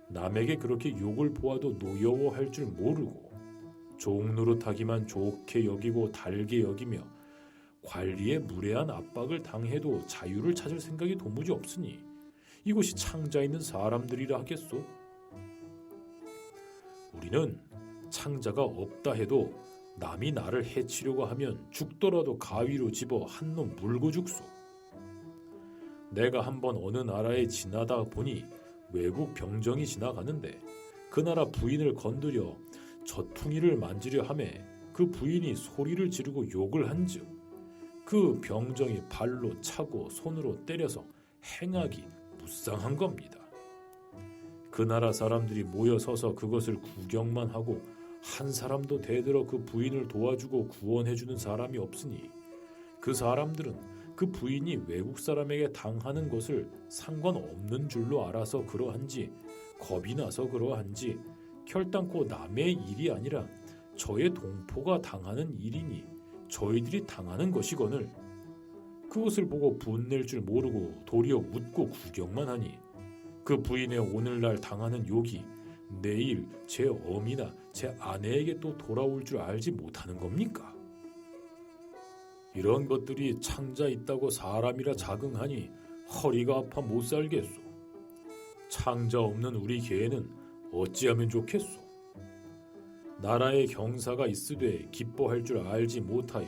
남에게 그렇게 욕을 보아도 노여워할 줄 모르고 종노릇하기만 좋게 여기고 달게 여기며 관리에 무례한 압박을 당해도 자유를 찾을 생각이 도무지 없으니 이것이 창자 있는 사람들이라 하겠소. 우리는 창자가 없다 해도 남이 나를 해치려고 하면 죽더라도 가위로 집어 한 놈 물고 죽소. 내가 한번 어느 나라에 지나다 보니 외국 병정이 지나가는데 그 나라 부인을 건드려 젖퉁이를 만지려 하매 그 부인이 소리를 지르고 욕을 한즉 그 병정이 발로 차고 손으로 때려서 행하기 무쌍한 겁니다. 그 나라 사람들이 모여 서서 그것을 구경만 하고 한 사람도 대들어 그 부인을 도와주고 구원해주는 사람이 없으니 그 사람들은 그 부인이 외국 사람에게 당하는 것을 상관없는 줄로 알아서 그러한지 겁이 나서 그러한지 결단코 남의 일이 아니라 저의 동포가 당하는 일이니 저희들이 당하는 것이거늘 그것을 보고 분낼 줄 모르고 도리어 묻고 구경만 하니 그 부인의 오늘날 당하는 욕이 내일 제 어미나 제 아내에게 또 돌아올 줄 알지 못하는 겁니까? 이런 것들이 창자 있다고 사람이라 자긍하니 허리가 아파 못 살겠소. 창자 없는 우리 개는 어찌하면 좋겠소. 나라에 경사가 있으되 기뻐할 줄 알지 못하여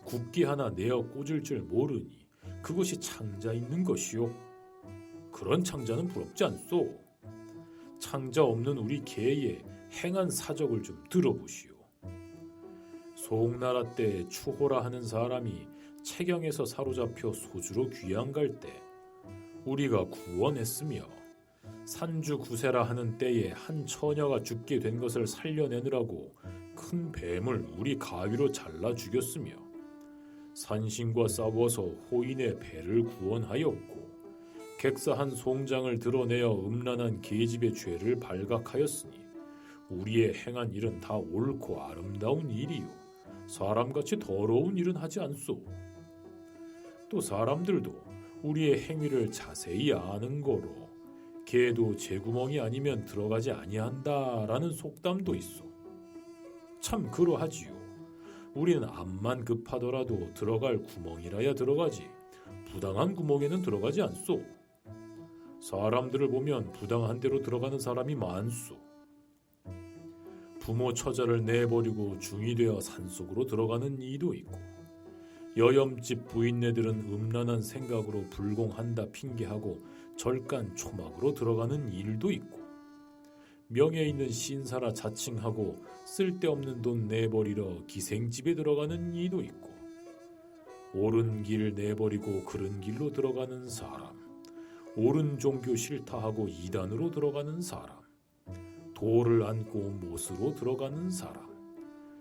국기 하나 내어 꽂을 줄 모르니 그것이 창자 있는 것이요. 그런 창자는 부럽지 않소. 창자 없는 우리 개의 행한 사적을 좀 들어보시오. 송나라 때 추호라 하는 사람이 채경에서 사로잡혀 소주로 귀양 갈 때 우리가 구원했으며 산주구세라 하는 때에 한 처녀가 죽게 된 것을 살려내느라고 큰 뱀을 우리 가위로 잘라 죽였으며 산신과 싸워서 호인의 배를 구원하였고 객사한 송장을 드러내어 음란한 계집의 죄를 발각하였으니 우리의 행한 일은 다 옳고 아름다운 일이요 사람같이 더러운 일은 하지 않소. 또 사람들도 우리의 행위를 자세히 아는 거로 개도 제 구멍이 아니면 들어가지 아니한다라는 속담도 있어. 참 그러하지요. 우리는 암만 급하더라도 들어갈 구멍이라야 들어가지 부당한 구멍에는 들어가지 않소. 사람들을 보면 부당한 데로 들어가는 사람이 많소. 부모 처자를 내버리고 중이 되어 산속으로 들어가는 이도 있고 여염집 부인네들은 음란한 생각으로 불공한다 핑계하고 절간 초막으로 들어가는 일도 있고 명예 있는 신사라 자칭하고 쓸데없는 돈 내버리러 기생집에 들어가는 이도 있고 옳은 길 내버리고 그른 길로 들어가는 사람, 옳은 종교 싫다 하고 이단으로 들어가는 사람, 돌을 안고 못으로 들어가는 사람,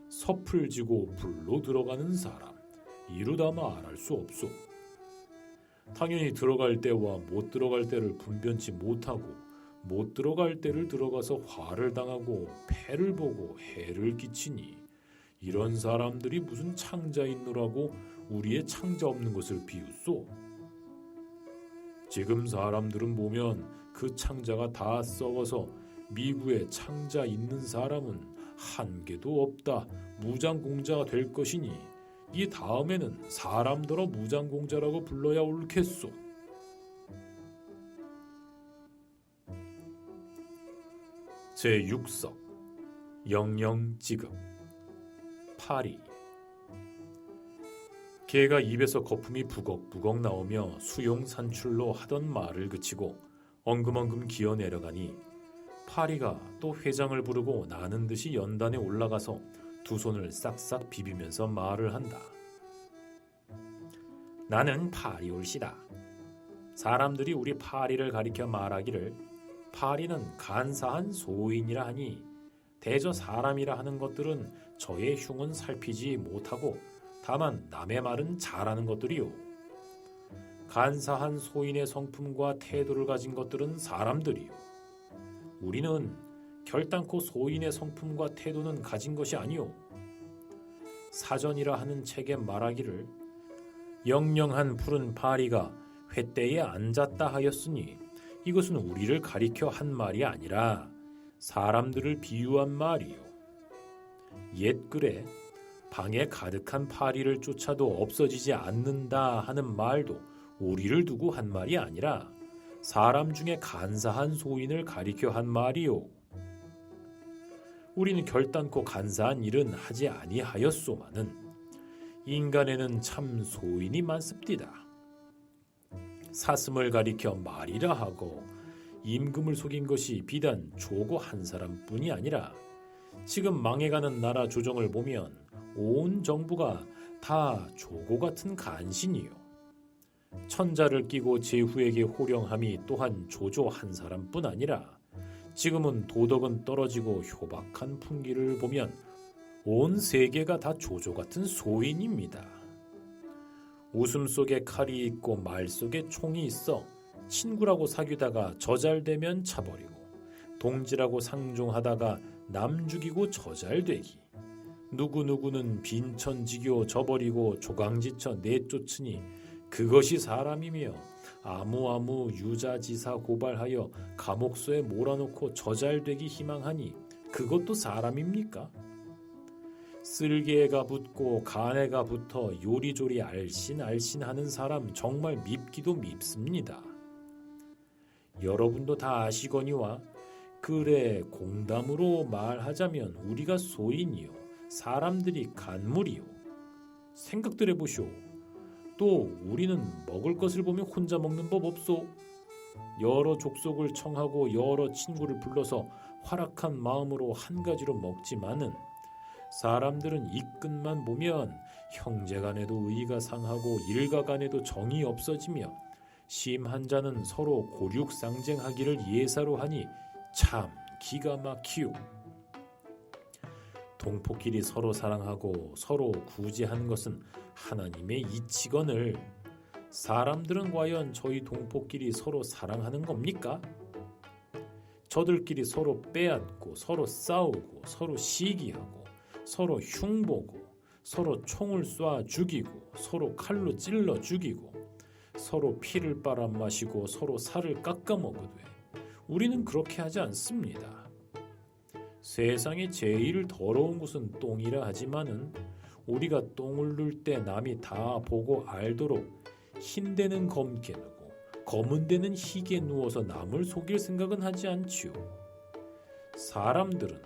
섭을 지고 불로 들어가는 사람, 이루다 말할 수 없소. 당연히 들어갈 때와 못 들어갈 때를 분변치 못하고 못 들어갈 때를 들어가서 화를 당하고 패를 보고 해를 끼치니 이런 사람들이 무슨 창자 있노라고 우리의 창자 없는 것을 비웃소. 지금 사람들은 보면 그 창자가 다 썩어서 미국에 창자 있는 사람은 한 개도 없다 무장공자가 될 것이니 이 다음에는 사람더러 무장공자라고 불러야 옳겠소. 제6석 영영지급 파리. 개가 입에서 거품이 부걱부걱 나오며 수용 산출로 하던 말을 그치고 엉금엉금 기어 내려가니 파리가 또 회장을 부르고 나는 듯이 연단에 올라가서 두 손을 싹싹 비비면서 말을 한다. 나는 파리올시다. 사람들이 우리 파리를 가리켜 말하기를 파리는 간사한 소인이라 하니 대저 사람이라 하는 것들은 저의 흉은 살피지 못하고 다만 남의 말은 잘하는 것들이요. 간사한 소인의 성품과 태도를 가진 것들은 사람들이요. 우리는 결단코 소인의 성품과 태도는 가진 것이 아니오. 사전이라 하는 책에 말하기를 영영한 푸른 파리가 횃대에 앉았다 하였으니 이것은 우리를 가리켜 한 말이 아니라 사람들을 비유한 말이요. 옛글에 방에 가득한 파리를 쫓아도 없어지지 않는다 하는 말도 우리를 두고 한 말이 아니라 사람 중에 간사한 소인을 가리켜 한 말이요. 우리는 결단코 간사한 일은 하지 아니하였소마는 인간에는 참 소인이 많습디다. 사슴을 가리켜 말이라 하고 임금을 속인 것이 비단 조고 한 사람뿐이 아니라 지금 망해가는 나라 조정을 보면 온 정부가 다 조고 같은 간신이요. 천자를 끼고 제후에게 호령함이 또한 조조 한 사람뿐 아니라 지금은 도덕은 떨어지고 효박한 풍기를 보면 온 세계가 다 조조 같은 소인입니다. 웃음 속에 칼이 있고 말 속에 총이 있어 친구라고 사귀다가 저잘되면 차버리고 동지라고 상종하다가 남 죽이고 저잘되기, 누구누구는 빈천지교 저버리고 조강지처 내쫓으니 그것이 사람이며 아무아무 유자지사 고발하여 감옥소에 몰아놓고 저잘되기 희망하니 그것도 사람입니까? 쓸개가 붙고 간해가 붙어 요리조리 알씬알씬하는 사람 정말 밉기도 밉습니다. 여러분도 다 아시거니와 그래 공담으로 말하자면 우리가 소인이요 사람들이 간물이요. 생각들 해보시오. 또 우리는 먹을 것을 보면 혼자 먹는 법 없소. 여러 족속을 청하고 여러 친구를 불러서 활악한 마음으로 한 가지로 먹지만은 사람들은 이 끝만 보면 형제간에도 의가 상하고 일가간에도 정이 없어지며 심한 자는 서로 고륙상쟁하기를 예사로 하니 참 기가 막히요. 동포끼리 서로 사랑하고 서로 구제하는 것은 하나님의 이치거늘 사람들은 과연 저희 동포끼리 서로 사랑하는 겁니까? 저들끼리 서로 빼앗고 서로 싸우고 서로 시기하고 서로 흉보고 서로 총을 쏴 죽이고 서로 칼로 찔러 죽이고 서로 피를 빨아 마시고 서로 살을 깎아 먹으되 우리는 그렇게 하지 않습니다. 세상에 제일 더러운 곳은 똥이라 하지만은 우리가 똥을 눌 때 남이 다 보고 알도록 흰 데는 검게 누고 검은 데는 희게 누워서 남을 속일 생각은 하지 않지요. 사람들은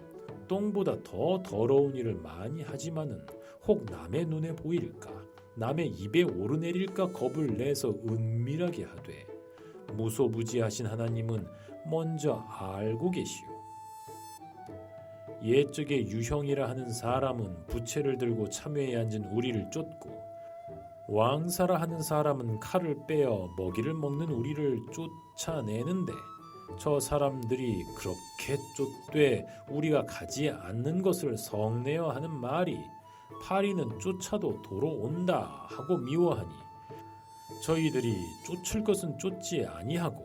똥보다 더 더러운 일을 많이 하지만은 혹 남의 눈에 보일까 남의 입에 오르내릴까 겁을 내서 은밀하게 하되 무소부지하신 하나님은 먼저 알고 계시오. 옛적에 유형이라 하는 사람은 부채를 들고 참외에 앉은 우리를 쫓고 왕사라 하는 사람은 칼을 빼어 먹이를 먹는 우리를 쫓아내는데 저 사람들이 그렇게 쫓되 우리가 가지 않는 것을 성내어 하는 말이 파리는 쫓아도 도로 온다 하고 미워하니 저희들이 쫓을 것은 쫓지 아니하고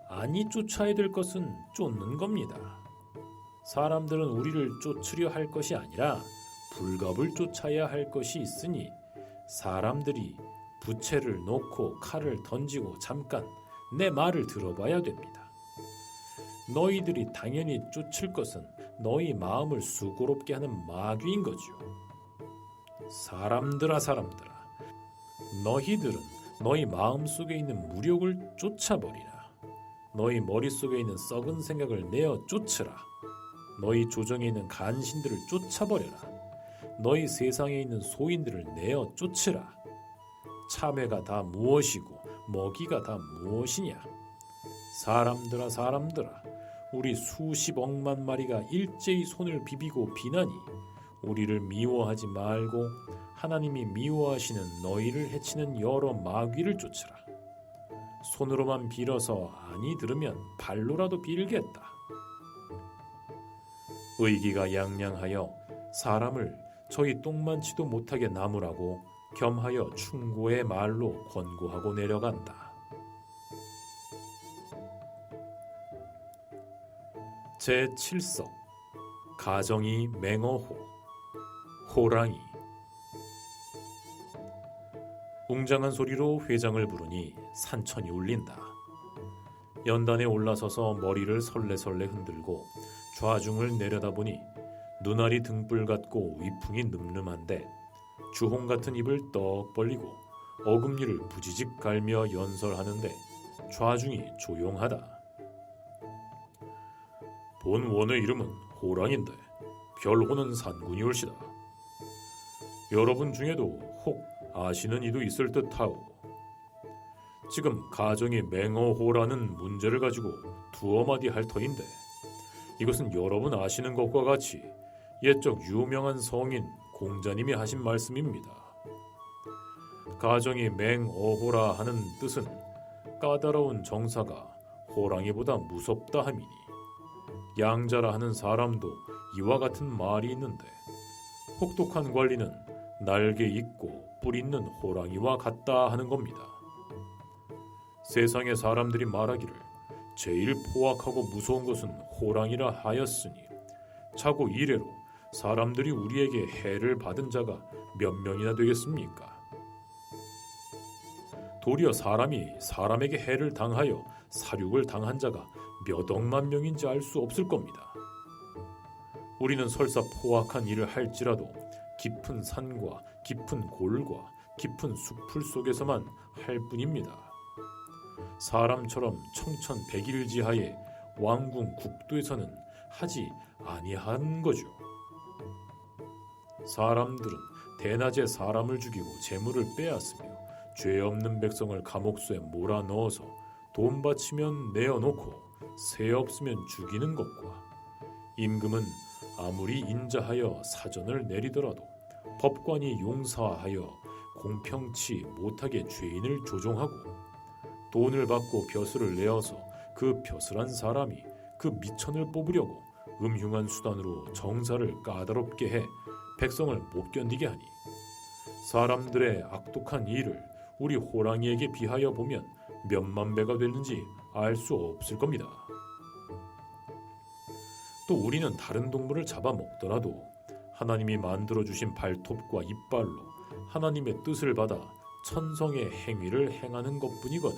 아니 쫓아야 될 것은 쫓는 겁니다. 사람들은 우리를 쫓으려 할 것이 아니라 불갑을 쫓아야 할 것이 있으니 사람들이 부채를 놓고 칼을 던지고 잠깐 내 말을 들어봐야 됩니다. 너희들이 당연히 쫓을 것은 너희 마음을 수고롭게 하는 마귀인 거지요. 사람들아 너희들은 너희 마음속에 있는 무력을 쫓아버리라. 너희 머릿속에 있는 썩은 생각을 내어 쫓으라. 너희 조정에 있는 간신들을 쫓아버려라. 너희 세상에 있는 소인들을 내어 쫓으라. 참외가 다 무엇이고 먹이가 다 무엇이냐. 사람들아 우리 수십억만 마리가 일제히 손을 비비고 비나니 우리를 미워하지 말고 하나님이 미워하시는 너희를 해치는 여러 마귀를 쫓으라. 손으로만 빌어서 아니 들으면 발로라도 빌겠다. 의기가 양양하여 사람을 저희 똥만치도 못하게 나무라고 겸하여 충고의 말로 권고하고 내려간다. 제7석 가정이 맹어호 호랑이. 웅장한 소리로 회장을 부르니 산천이 울린다. 연단에 올라서서 머리를 설레설레 흔들고 좌중을 내려다보니 눈알이 등불 같고 위풍이 늠름한데 주홍 같은 입을 떡 벌리고 어금니를 부지직 갈며 연설하는데 좌중이 조용하다. 본 원의 이름은 호랑인데 별호는 산군이 올시다. 여러분 중에도 혹 아시는 이도 있을 듯하오. 지금 가정이 맹어호라는 문제를 가지고 두어 마디 할 터인데 이것은 여러분 아시는 것과 같이 옛적 유명한 성인 공자님이 하신 말씀입니다. 가정이 맹어호라 하는 뜻은 까다로운 정사가 호랑이보다 무섭다 함이니 양자라 하는 사람도 이와 같은 말이 있는데 혹독한 관리는 날개 있고 뿔 있는 호랑이와 같다 하는 겁니다. 세상의 사람들이 말하기를 제일 포악하고 무서운 것은 호랑이라 하였으니 자고 이래로 사람들이 우리에게 해를 받은 자가 몇 명이나 되겠습니까? 도리어 사람이 사람에게 해를 당하여 살육을 당한 자가 몇 억만 명인지 알 수 없을 겁니다. 우리는 설사 포악한 일을 할지라도 깊은 산과 깊은 골과 깊은 숲풀 속에서만 할 뿐입니다. 사람처럼 청천백일지하에 왕궁 국도에서는 하지 아니한 거죠. 사람들은 대낮에 사람을 죽이고 재물을 빼앗으며 죄 없는 백성을 감옥소에 몰아넣어서 돈 바치면 내어놓고 새 없으면 죽이는 것과 임금은 아무리 인자하여 사전을 내리더라도 법관이 용사하여 공평치 못하게 죄인을 조종하고 돈을 받고 벼슬을 내어서 그 벼슬한 사람이 그 미천을 뽑으려고 음흉한 수단으로 정사를 까다롭게 해 백성을 못 견디게 하니 사람들의 악독한 일을 우리 호랑이에게 비하여 보면 몇만 배가 되는지 알 수 없을 겁니다. 또 우리는 다른 동물을 잡아먹더라도 하나님이 만들어주신 발톱과 이빨로 하나님의 뜻을 받아 천성의 행위를 행하는 것뿐이거늘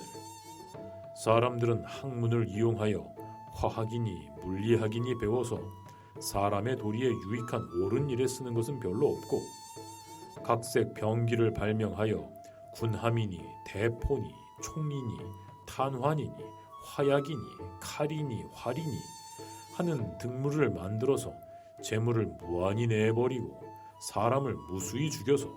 사람들은 학문을 이용하여 화학이니 물리학이니 배워서 사람의 도리에 유익한 옳은 일에 쓰는 것은 별로 없고 각색 병기를 발명하여 군함이니 대포니 총이니 탄환이니 화약이니 칼이니 활이니 하는 등물을 만들어서 재물을 무한히 내버리고 사람을 무수히 죽여서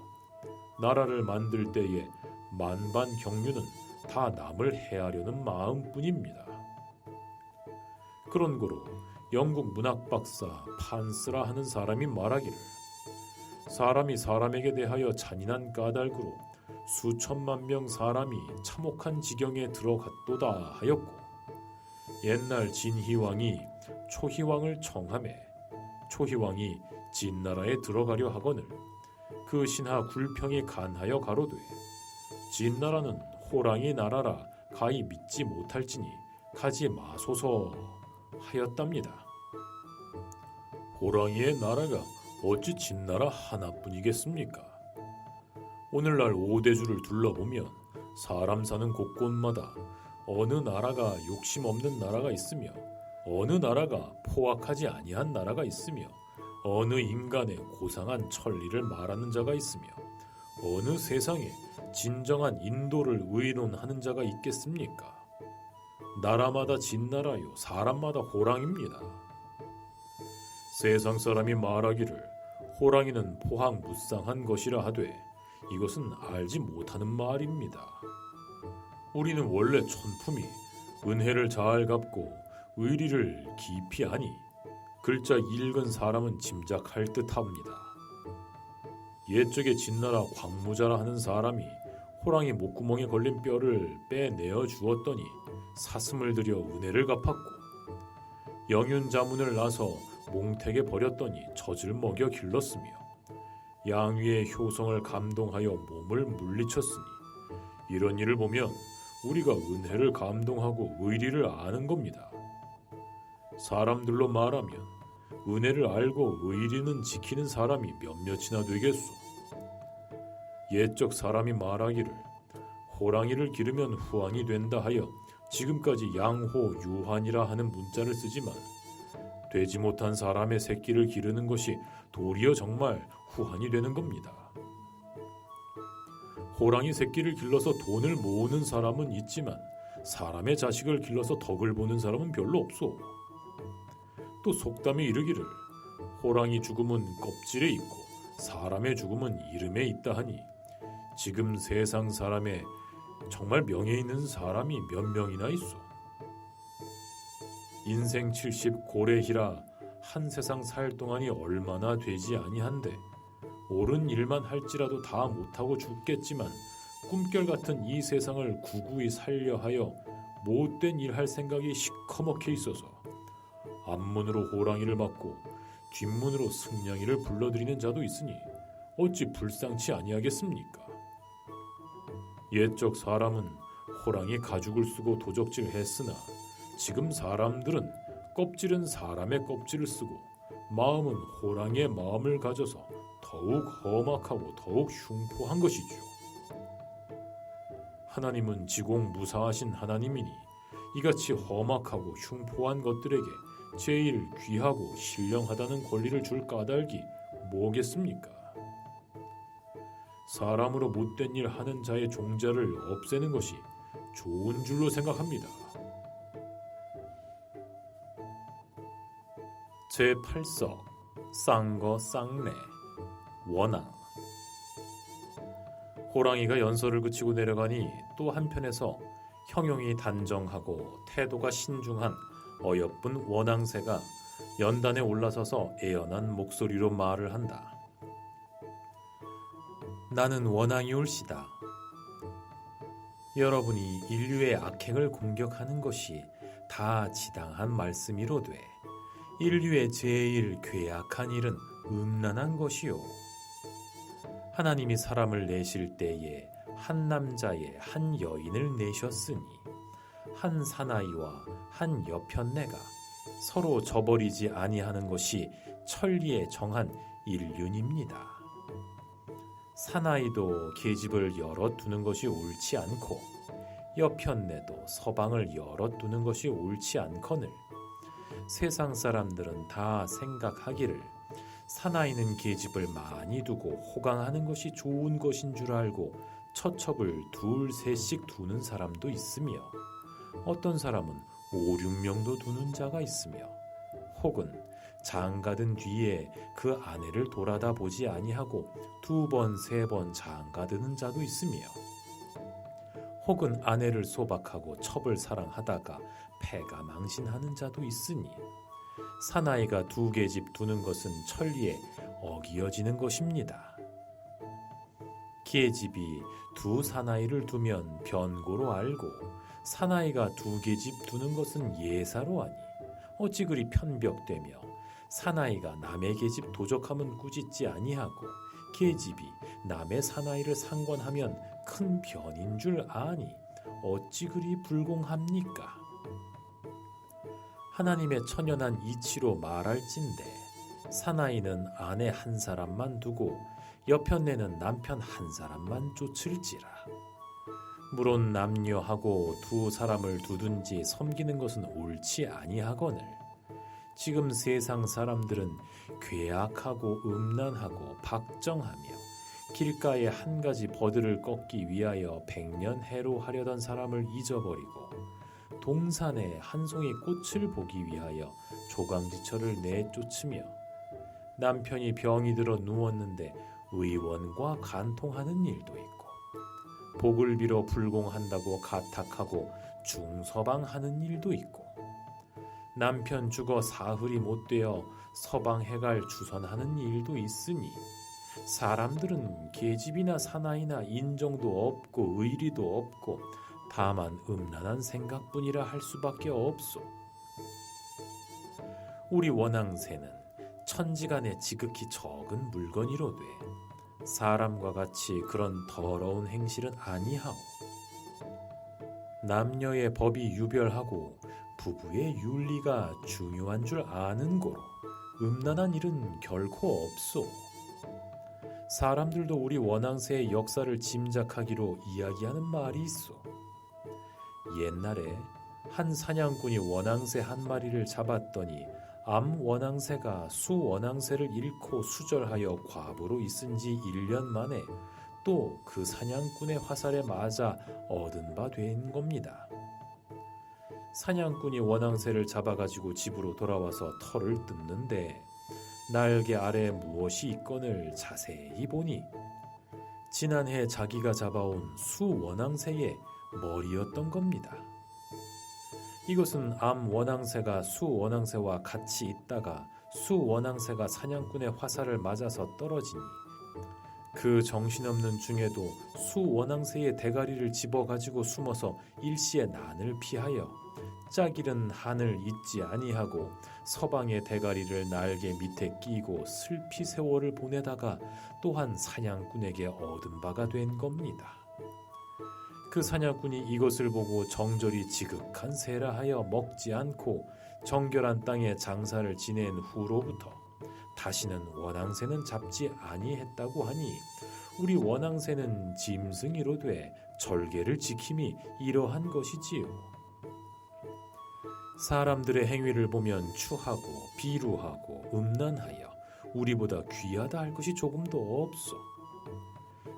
나라를 만들 때에 만반경륜은 다 남을 해하려는 마음뿐입니다. 그런 고로 영국 문학박사 판스라 하는 사람이 말하기를 사람이 사람에게 대하여 잔인한 까닭으로 수천만 명 사람이 참혹한 지경에 들어갔도다 하였고 옛날 진희왕이 초희왕을 청하매 초희왕이 진나라에 들어가려 하거늘 그 신하 굴평이 간하여 가로되 진나라는 호랑이 나라라 가히 믿지 못할지니 가지 마소서 하였답니다. 호랑이의 나라가 어찌 진나라 하나뿐이겠습니까? 오늘날 오대주를 둘러보면 사람 사는 곳곳마다 어느 나라가 욕심 없는 나라가 있으며 어느 나라가 포악하지 아니한 나라가 있으며 어느 인간의 고상한 천리를 말하는 자가 있으며 어느 세상에 진정한 인도를 의논하는 자가 있겠습니까? 나라마다 진나라요 사람마다 호랑입니다. 세상 사람이 말하기를 호랑이는 포항무쌍한 것이라 하되 이것은 알지 못하는 말입니다. 우리는 원래 천품이 은혜를 잘 갚고 의리를 깊이 아니 글자 읽은 사람은 짐작할 듯합니다. 옛적에 진나라 광무자라 하는 사람이 호랑이 목구멍에 걸린 뼈를 빼내어 주었더니 사슴을 들여 은혜를 갚았고 영윤자문을 나서 몽택에 버렸더니 젖을 먹여 길렀으며 양위의 효성을 감동하여 몸을 물리쳤으니 이런 일을 보면 우리가 은혜를 감동하고 의리를 아는 겁니다. 사람들로 말하면 은혜를 알고 의리는 지키는 사람이 몇몇이나 되겠소. 옛적 사람이 말하기를 호랑이를 기르면 후환이 된다 하여 지금까지 양호 유환이라 하는 문자를 쓰지만 되지 못한 사람의 새끼를 기르는 것이 도리어 정말 후환이 되는 겁니다. 호랑이 새끼를 길러서 돈을 모으는 사람은 있지만 사람의 자식을 길러서 덕을 보는 사람은 별로 없소. 또 속담에 이르기를 호랑이 죽음은 껍질에 있고 사람의 죽음은 이름에 있다 하니 지금 세상 사람의 정말 명예 있는 사람이 몇 명이나 있어. 인생 70 고래희라 한 세상 살 동안이 얼마나 되지 아니한데 옳은 일만 할지라도 다 못하고 죽겠지만 꿈결 같은 이 세상을 구구이 살려 하여 못된 일 할 생각이 시커멓게 있어서 앞문으로 호랑이를 맞고 뒷문으로 승냥이를 불러들이는 자도 있으니 어찌 불쌍치 아니하겠습니까? 옛적 사람은 호랑이 가죽을 쓰고 도적질 했으나 지금 사람들은 껍질은 사람의 껍질을 쓰고 마음은 호랑이의 마음을 가져서 더욱 험악하고 더욱 흉포한 것이죠. 하나님은 지공무사하신 하나님이니 이같이 험악하고 흉포한 것들에게 제일 귀하고 신령하다는 권리를 줄 까닭이 뭐겠습니까? 사람으로 못된 일 하는 자의 종자를 없애는 것이 좋은 줄로 생각합니다. 제8서 쌍거 쌍내 원앙. 호랑이가 연설을 그치고 내려가니 또 한편에서 형용이 단정하고 태도가 신중한 어여쁜 원앙새가 연단에 올라서서 애연한 목소리로 말을 한다. 나는 원앙이올시다. 여러분이 인류의 악행을 공격하는 것이 다 지당한 말씀이로되 인류의 제일 괴악한 일은 음란한 것이요. 하나님이 사람을 내실 때에 한 남자의 한 여인을 내셨으니 한 사나이와 한 여편네가 서로 저버리지 아니하는 것이 천리에 정한 일륜입니다. 사나이도 계집을 열어두는 것이 옳지 않고 여편네도 서방을 열어두는 것이 옳지 않거늘 세상 사람들은 다 생각하기를 사나이는 계집을 많이 두고 호강하는 것이 좋은 것인 줄 알고 처첩을 둘 셋씩 두는 사람도 있으며 어떤 사람은 5, 6명도 두는 자가 있으며 혹은 장가든 뒤에 그 아내를 돌아다 보지 아니하고 2번, 3번 장가드는 자도 있으며 혹은 아내를 소박하고 첩을 사랑하다가 패가 망신하는 자도 있으니 사나이가 2계집 두는 것은 천리에 어기어지는 것입니다. 계집이 2 사나이를 두면 변고로 알고 사나이가 2계집 두는 것은 예사로 하니 어찌 그리 편벽되며 사나이가 남의 계집 도적하면 꾸짖지 아니하고 계집이 남의 사나이를 상관하면 큰 변인 줄 아니 어찌 그리 불공합니까? 하나님의 천연한 이치로 말할진대 사나이는 아내 한 사람만 두고 여편네는 남편 한 사람만 쫓을지라. 물론 남녀하고 2 사람을 두든지 섬기는 것은 옳지 아니하거늘 지금 세상 사람들은 괴악하고 음란하고 박정하며 길가에 한 가지 버들을 꺾기 위하여 100년 해로 하려던 사람을 잊어버리고 동산에 한 송이 꽃을 보기 위하여 조강지처를 내쫓으며 남편이 병이 들어 누웠는데 의원과 간통하는 일도 있고 복을 빌어 불공한다고 가탁하고 중서방하는 일도 있고 남편 죽어 사흘이 못되어 서방해갈 주선하는 일도 있으니 사람들은 계집이나 사나이나 인정도 없고 의리도 없고 다만 음란한 생각뿐이라 할 수밖에 없소. 우리 원앙새는 천지간에 지극히 적은 물건이로되 사람과 같이 그런 더러운 행실은 아니하오. 남녀의 법이 유별하고 부부의 윤리가 중요한 줄 아는 고로 음란한 일은 결코 없소. 사람들도 우리 원앙새의 역사를 짐작하기로 이야기하는 말이 있어. 옛날에 한 사냥꾼이 원앙새 한 마리를 잡았더니 암 원앙새가 수 원앙새를 잃고 수절하여 과부로 있은 지 1년 만에 또 그 사냥꾼의 화살에 맞아 얻은 바 된 겁니다. 사냥꾼이 원앙새를 잡아가지고 집으로 돌아와서 털을 뜯는데 날개 아래에 무엇이 있건을 자세히 보니 지난해 자기가 잡아온 수 원앙새의 머리였던 겁니다. 이것은 암 원앙새가 수 원앙새와 같이 있다가 수 원앙새가 사냥꾼의 화살을 맞아서 떨어지니 그 정신없는 중에도 수 원앙새의 대가리를 집어가지고 숨어서 일시에 난을 피하여 짝이른 한을 잊지 아니하고 서방의 대가리를 날개 밑에 끼고 슬피 세월을 보내다가 또한 사냥꾼에게 얻은 바가 된 겁니다. 그 사냥꾼이 이것을 보고 정절이 지극한 새라 하여 먹지 않고 정결한 땅에 장사를 지낸 후로부터 다시는 원앙새는 잡지 아니했다고 하니 우리 원앙새는 짐승이로 돼 절개를 지킴이 이러한 것이지요. 사람들의 행위를 보면 추하고 비루하고 음란하여 우리보다 귀하다 할 것이 조금도 없소.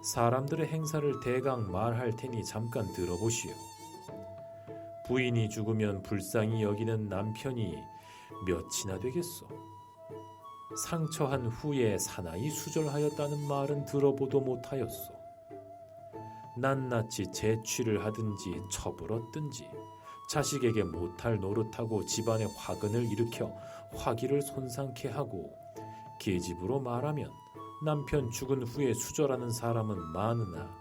사람들의 행사를 대강 말할 테니 잠깐 들어보시오. 부인이 죽으면 불쌍히 여기는 남편이 몇이나 되겠소. 상처한 후에 사나이 수절하였다는 말은 들어보도 못하였소. 낱낱이 재취를 하든지 처불었든지 자식에게 못할 노릇하고 집안의 화근을 일으켜 화기를 손상케 하고 계집으로 말하면 남편 죽은 후에 수절하는 사람은 많으나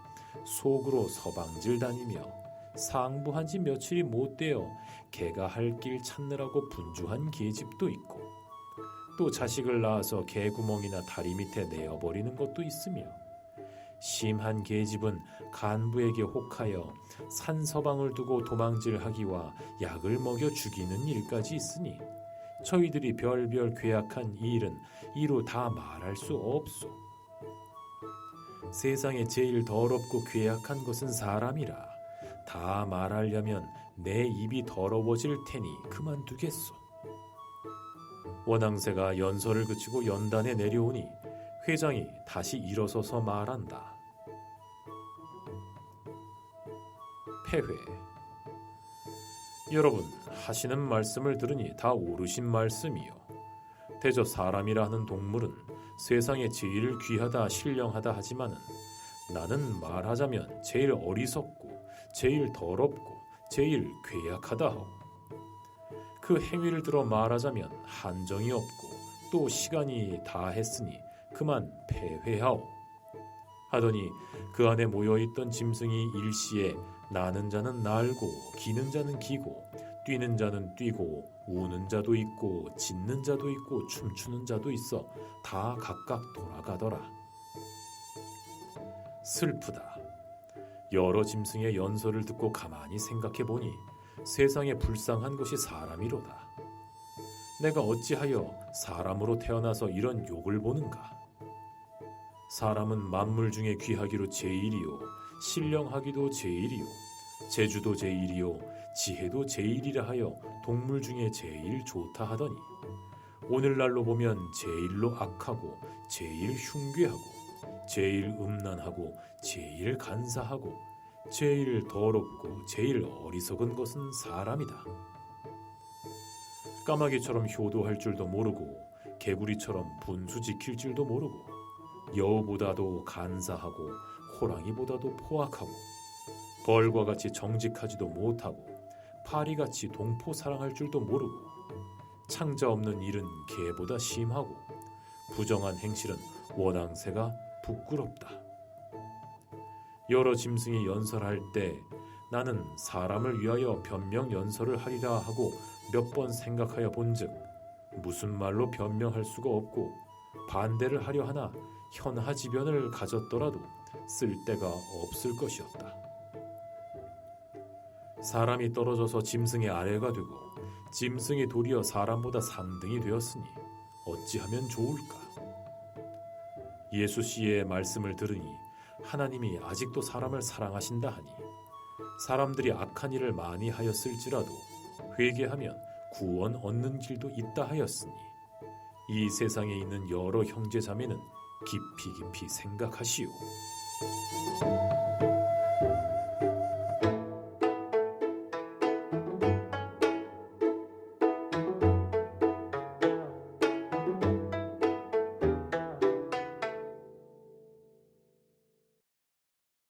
속으로 서방질 다니며 상부한 지 며칠이 못되어 개가 할 길 찾느라고 분주한 계집도 있고 또 자식을 낳아서 개구멍이나 다리 밑에 내어버리는 것도 있으며 심한 계집은 간부에게 혹하여 산서방을 두고 도망질하기와 약을 먹여 죽이는 일까지 있으니 저희들이 별별 괴악한 일은 이루 다 말할 수 없소. 세상에 제일 더럽고 괴악한 것은 사람이라 다 말하려면 내 입이 더러워질 테니 그만두겠소. 원앙새가 연설을 그치고 연단에 내려오니 회장이 다시 일어서서 말한다. 폐회. 여러분 하시는 말씀을 들으니 다 옳으신 말씀이요. 대저 사람이라 하는 동물은 세상에 제일 귀하다 신령하다 하지만은 나는 말하자면 제일 어리석고 제일 더럽고 제일 괴악하다 하오. 그 행위를 들어 말하자면 한정이 없고 또 시간이 다 했으니 그만 폐회하오. 하더니 그 안에 모여있던 짐승이 일시에 나는 자는 날고 기는 자는 기고 뛰는 자는 뛰고 우는 자도 있고 짖는 자도 있고 춤추는 자도 있어 다 각각 돌아가더라. 슬프다. 여러 짐승의 연설을 듣고 가만히 생각해 보니 세상에 불쌍한 것이 사람이로다. 내가 어찌하여 사람으로 태어나서 이런 욕을 보는가? 사람은 만물 중에 귀하기로 제일이요 신령하기도 제일이요 재주도 제일이요 지혜도 제일이라 하여 동물 중에 제일 좋다 하더니 오늘날로 보면 제일로 악하고 제일 흉괴하고 제일 음란하고 제일 간사하고 제일 더럽고 제일 어리석은 것은 사람이다. 까마귀처럼 효도할 줄도 모르고 개구리처럼 분수 지킬 줄도 모르고 여우보다도 간사하고 호랑이보다도 포악하고 벌과 같이 정직하지도 못하고 파리같이 동포 사랑할 줄도 모르고 창자 없는 일은 개보다 심하고 부정한 행실은 원앙새가 부끄럽다. 여러 짐승이 연설할 때 나는 사람을 위하여 변명 연설을 하리라 하고 몇 번 생각하여 본즉 무슨 말로 변명할 수가 없고 반대를 하려 하나 현하지변을 가졌더라도 쓸 데가 없을 것이었다. 사람이 떨어져서 짐승의 아래가 되고 짐승이 도리어 사람보다 상등이 되었으니 어찌하면 좋을까? 예수 씨의 말씀을 들으니 하나님이 아직도 사람을 사랑하신다 하니 사람들이 악한 일을 많이 하였을지라도 회개하면 구원 얻는 길도 있다 하였으니 이 세상에 있는 여러 형제 자매는 깊이 생각하시오.